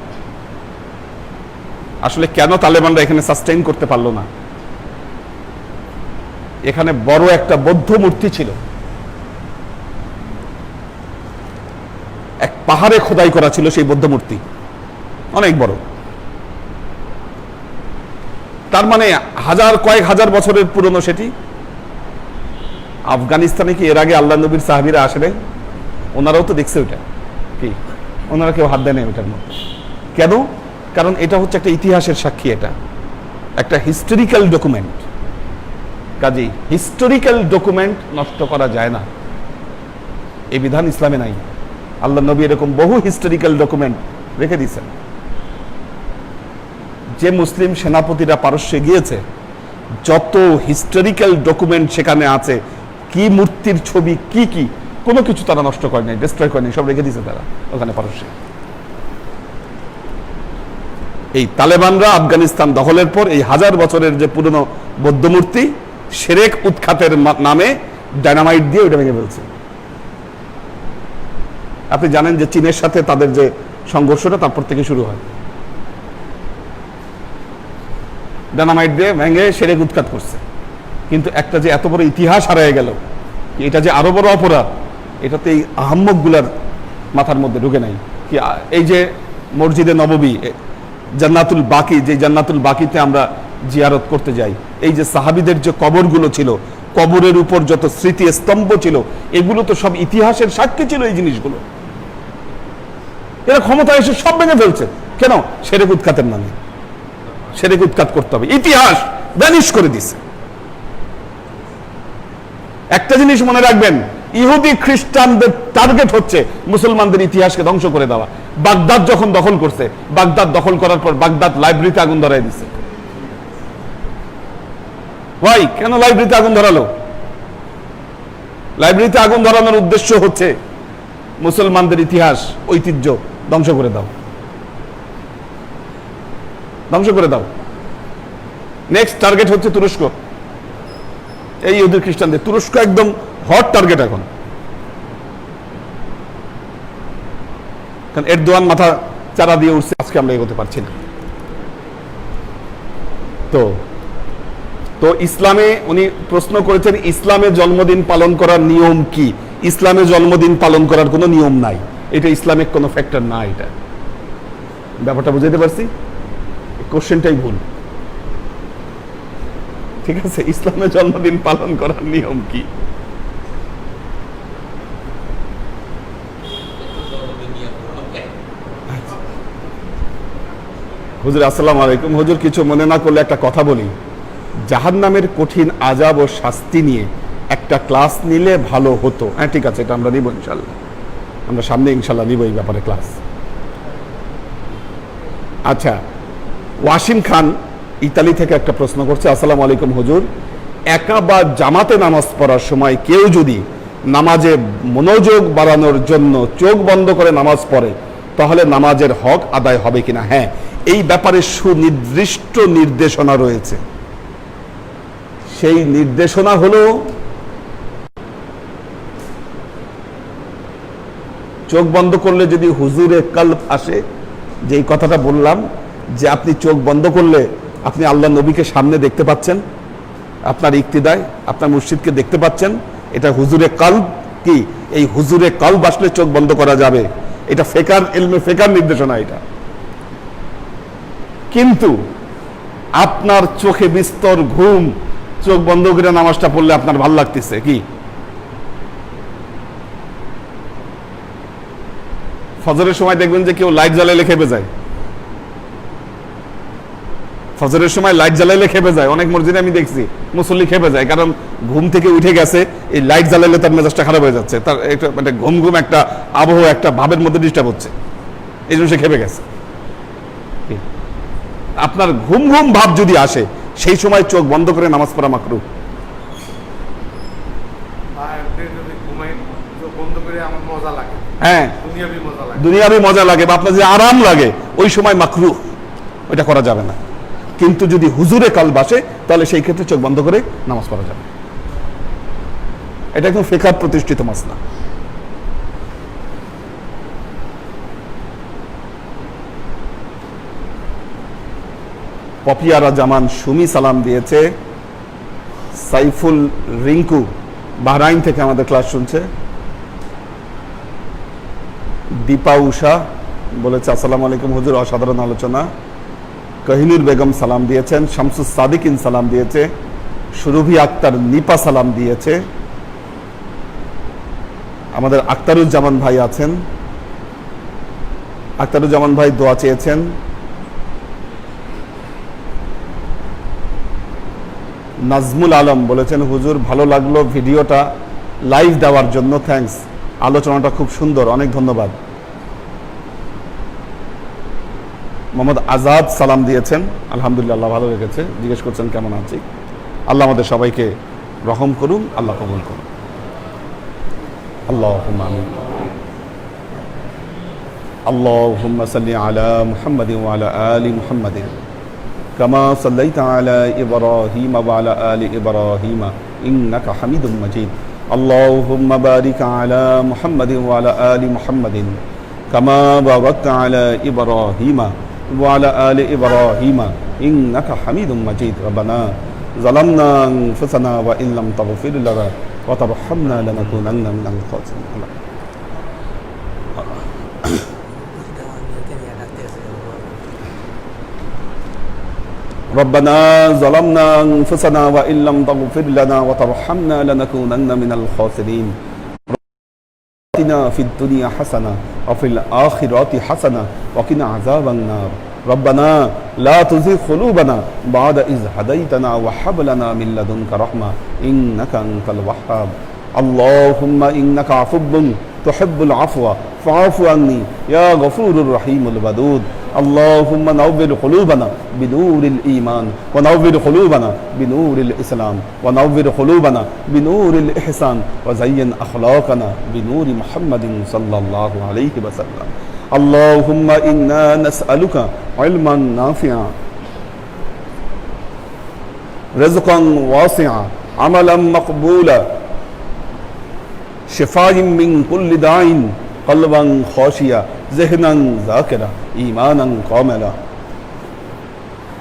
আসলে কেন তালেবানরা এখানে সাস্টেইন করতে পারলো না? এখানে বড় একটা বৌদ্ধ মূর্তি ছিল, এক পাহাড়ে খোদাই করা ছিল সেই বৌদ্ধ মূর্তি, অনেক বড়। তার মানে কয়েক হাজার বছরের পুরনো সেটি। আফগানিস্তানে কি এর আগে আল্লাহ নবীর সাহাবীরা আসে নাই? ওনারাও তো দেখছে ওটা কি, ওনারা কেউ হাত দেয় না ওটার মধ্যে। কেন? কারণ এটা হচ্ছে একটা ইতিহাসের সাক্ষী, এটা একটা হিস্টোরিক্যাল ডকুমেন্ট। কাজেই হিস্টোরিক্যাল ডকুমেন্ট নষ্ট করা যায় না, এই বিধান ইসলামে নাই। আল্লাহ নবী এরকম বহু হিস্টোরিক্যাল ডকুমেন্ট রেখে দিয়েছেন। যে মুসলিম সেনাপতিরা পারস্যে গিয়েছে, যত হিস্টোরিক্যাল ডকুমেন্ট সেখানে আছে, কি মূর্তির ছবি, কি কোনো কিছু তারা নষ্ট করে নাই, ডিস্ট্রয় করে নাই, সব রেখে দিয়েছে তারা ওখানে পারস্যে। এই তালেবানরা আফগানিস্তান দখলের পর এই হাজার বছরের যে পুরনো বৌদ্ধ মূর্তি, শেরেক উৎখাতের নামে ডায়নামাইট দিয়ে ওইটা ভেঙে ফেলছে। আপনি জানেন যে চীনের সাথে তাদের যে সংঘর্ষটা তারপর থেকে শুরু হয়, ডায়নামাইট দিয়ে ভেঙে শেরেক উৎখাত করছে। কিন্তু একটা যে এত বড় ইতিহাস হারিয়ে গেল, এটা যে আরো বড় অপরাধ, এটাতে এই আহাম্মক গুলার মাথার মধ্যে ঢুকে নাই। কি এই যে মসজিদে নববী, জান্নাতুল বাকি, যে জান্নাতুল বাকিতে আমরা জিয়ারত করতে যাই, এই যে সাহাবীদের যে কবরগুলো ছিল, কবরের উপর যত স্মৃতি স্তম্ভ ছিল, এগুলো তো সব ইতিহাসের সাক্ষী ছিল। এই জিনিসগুলো এরা ক্ষমতা এসে সব ভেঙে ফেলছে। কেন? শেরেক উৎখাতের নামে। শেরেক উৎখাত করতে হবে, ইতিহাস ভ্যানিশ করে দিছে। একটা জিনিস মনে রাখবেন, ইহুদি খ্রিস্টানদের টার্গেট হচ্ছে মুসলমানদের ইতিহাসকে ধ্বংস করে দেওয়া। বাগদাদ যখন দখল করছে, বাগদাদ দখল করার পর বাগদাদ লাইব্রেরিতে আগুন ধরাই দিছে। ভাই, কেন লাইব্রেরিতে আগুন ধরালো? লাইব্রেরিতে আগুন ধরানোর উদ্দেশ্য হচ্ছে মুসলমানদের ইতিহাস ঐতিহ্য ধ্বংস করে দাও, ধ্বংস করে দাও। নেক্সট টার্গেট হচ্ছে তুরস্ক। এই ইহুদি খ্রিস্টানদের তুরস্ক একদম হট টার্গেট এখন, কারণ এরদোয়ান মাথা চারা দিয়ে উঠছে। আজকে আমরা এগোতে পারছি না। তো ইসলামে উনি প্রশ্ন করেছেন, ইসলামে জন্মদিন পালন করার নিয়ম কি? ইসলামে জন্মদিন পালন করার কোনো নিয়ম নাই, এটা ইসলামিক কোনো ফ্যাক্টর না। এটা ব্যাপারটা বুঝাইতে পারছি? কোশ্চেনটাই ভুল, ঠিক আছে? ইসলামে জন্মদিন পালন করার নিয়ম কি? হুজুর আসসালামু আলাইকুম। হুজুর, কিছু মনে না করলে একটা কথা বলি। জাহান্নামের কঠিন আযাব ও শাস্তি নিয়ে একটা ক্লাস নিলে ভালো হতো। হ্যাঁ, ঠিক আছে, এটা আমরা নিব ইনশাল্লাহ, আমরা সামনে ইনশাল্লাহ নিব এই ব্যাপারে ক্লাস। আচ্ছা, ওয়াসিম খান ইতালি থেকে একটা প্রশ্ন করছে। আসসালামু আলাইকুম হুজুর, একা বা জামাতে নামাজ পড়ার সময় কেউ যদি নামাজে মনোযোগ বাড়ানোর জন্য চোখ বন্ধ করে নামাজ পড়ে, তাহলে নামাজের হক আদায় হবে কিনা? হ্যাঁ, এই ব্যাপারে সুনির্দিষ্ট নির্দেশনা রয়েছে। সেই নির্দেশনা হলো, চোখ বন্ধ করলে যদি হুজুরে কলব আসে, যে কথাটা বললাম যে আপনি চোখ বন্ধ করলে আপনি আল্লাহ নবীকে সামনে দেখতে পাচ্ছেন, আপনার ইক্তিদায় আপনার মুর্শিদকে দেখতে পাচ্ছেন, এটা হুজুরে কলব কি? এই হুজুরে কলব আসলে চোখ বন্ধ করা যাবে, এটা ফেকার ইলমে ফেকার নির্দেশনা এটা। কিন্তু আপনার চোখে বিস্তর ঘুম, চোখ বন্ধ করে নামাজটা পড়লে আপনার ভাল লাগতেছে কি? ফজরের সময় দেখবেন যে কেউ লাইট জ্বালাইলে খেপে যায়, ফজরের সময় লাইট জ্বালাইলে খেপে যায়। অনেক মসজিদে আমি দেখছি মুসল্লি খেপে যায়, কারণ ঘুম থেকে উঠে গেছে, এই লাইট জ্বালাইলে তার মেজাজটা খারাপ হয়ে যাচ্ছে, তার একটা মানে ঘুম ঘুম একটা আবহাওয়া একটা ভাবের মধ্যে ডিস্টার্ব হচ্ছে, এই জন্য সে খেপে গেছে। আপনার ঘুম ঘুম ভাব যদি আসে, সেই সময় চোখ বন্ধ করে নামাজ পড়া মাকরুহ। হ্যাঁ, দুনিয়াবি মজা লাগে বা আপনার যে আরাম লাগে, ওই সময় মাকরুহ, ওইটা করা যাবে না। কিন্তু যদি হুজুরে কাল বাসে, তাহলে সেই ক্ষেত্রে চোখ বন্ধ করে নামাজ পড়া যাবে। এটা একদম ফিকহ প্রতিষ্ঠিত মাসলা। পপিয়ারা জামান সুমি সালাম দিয়েছে। সাইফুল রিঙ্কু বাহরাইন থেকে আমাদের ক্লাস শুনছে। দীপা উষা বলেছে আসসালামু আলাইকুম হুজুর, অসাধারণ আলোচনা। কহিনুর বেগম সালাম দিয়েছেন। শামসুস সাদিকিন সালাম দিয়েছে। সুরভি আক্তার নিপা সালাম দিয়েছে। আমাদের আক্তারুজ্জামান ভাই আছেন, আক্তারুজ্জামান ভাই দোয়া চেয়েছেন। নাজমুল আলম বলেছেন হুজুর ভালো লাগলো ভিডিওটা লাইভ দেওয়ার জন্য, থ্যাঙ্কস, আলোচনাটা খুব সুন্দর, অনেক ধন্যবাদ। মোহাম্মদ আজাদ সালাম দিয়েছেন, আলহামদুলিল্লাহ ভালো লেগেছে, জিজ্ঞেস করছেন কেমন আছি। আল্লাহ আমাদের সবাইকে রহম করুন, আল্লাহ কবুল করুন, আল্লাহুম্মা আমিন। আল্লাহুম্মা সাল্লি আলা মুহাম্মাদিন ওয়া আলা আলি মুহাম্মাদিন কামা সাল্লাইতা আলা ইব্রাহিম ওয়া আলা আলি ইব্রাহিম ইন্নাকা হামিদুম মাজিদ। আল্লাহুম্মা বারিক আলা মুহাম্মাদিন ওয়া আলা আলি মুহাম্মাদিন কামা বারাকতা আলা ইব্রাহিম ওয়া আলা আলি ইব্রাহিম ইন্নাকা হামিদুম মাজিদ। রব্বানা যালামনা আনফুসানা ওয়া ইন লাম তাগফির লানা ওয়া তারহামনা লানাকুনান্না মিনাল খাসিরিন। ربنا ظلمنا أنفسنا وإن لم تغفر لنا وترحمنا لنكونن من الخاسرين. آتنا في الدنيا حسنة وفي الآخرة حسنة وقنا عذاب النار. ربنا لا تزغ قلوبنا بعد إذ هديتنا وهب لنا من لدنك رحمة إنك أنت الوهاب. اللهم إنك عفو تحب العفو فاعف عني يا غفور الرحيم الودود. اللهم نور قلوبنا بنور الإيمان ونور قلوبنا بنور الإسلام ونور قلوبنا بنور الإحسان وزين أخلاقنا بنور محمد صلى الله عليه وسلم. اللهم إنا نسألك علما نافعا رزقا واسعا عملا مقبولا شفاء من كل داء قلبا خاشيا ذهنا ذاكرا إيمانا كاملا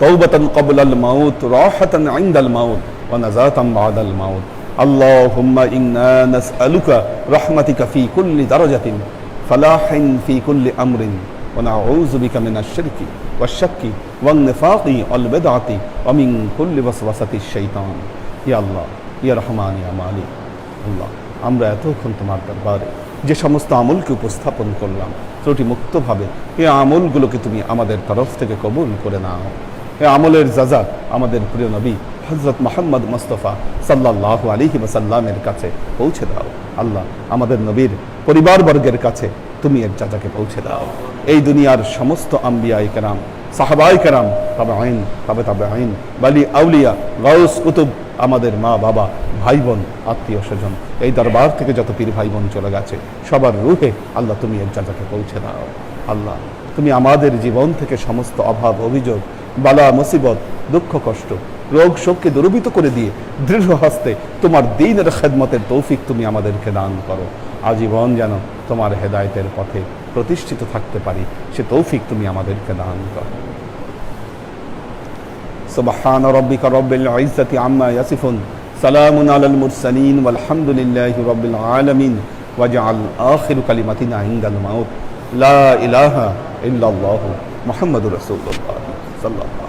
توبة قبل الموت راحة عند الموت ونجاة بعد الموت. اللهم إنا نسألك رحمتك في كل درجة فلاح في كل أمر ونعوذ بك من الشرك والشك والنفاق والبدعة ومن كل وسوسة الشيطان. يا الله يا رحمن يا مالك. الله আমরা এতক্ষণ তোমার দরবারে যে সমস্ত আমলকে উপস্থাপন করলাম ত্রুটি মুক্তভাবে, এই আমলগুলোকে তুমি আমাদের তরফ থেকে কবুল করে নাও। এই আমলের যাজা আমাদের প্রিয় নবী হযরত মুহাম্মদ মুস্তাফা সাল্লাল্লাহু আলাইহি ওয়াসাল্লামের কাছে পৌঁছে দাও। আল্লাহ আমাদের নবীর পরিবারবর্গের কাছে তুমি এর যাজাকে পৌঁছে দাও। এই দুনিয়ার সমস্ত আম্বিয়ায়ে কেরাম, সাহাবায়ে কেরাম, তাবেঈন, তাবেঈন, ওয়ালি আউলিয়া, গাউস, কুতুব, আমাদের মা বাবা, ভাই বোন, আত্মীয় স্বজন, এই দরবার থেকে যত পীর ভাই বোন চলে গেছে সবার রূহে আল্লাহ তুমি এর যাজাকে পৌঁছে দাও। আল্লাহ তুমি আমাদের জীবন থেকে সমস্ত অভাব, অভিযোগ, বালা, মুসিবত, দুঃখ, কষ্ট, রোগ, শোককে দূরীভূত করে দিয়ে দৃঢ় হস্তে তোমার দ্বীনের খেদমতের তৌফিক তুমি আমাদেরকে দান করো। আজীবন যেন তোমার হেদায়েতের পথে প্রতিষ্ঠিত থাকতে পারি, সে তৌফিক তুমি আমাদেরকে দান করো। সুবহানা রাব্বিকা রাব্বিল ইজ্জাতি আম্মা ইয়াসিফুন সালামুন আলাল মুরসালিন ওয়ালহামদুলিল্লাহি রাব্বিল আলামিন ওয়াজআল আখিরু কালিমাতিনা ইনদাল মাউত লা ইলাহা ইল্লাল্লাহু মুহাম্মাদুর রাসূলুল্লাহ সাল্লাল্লাহু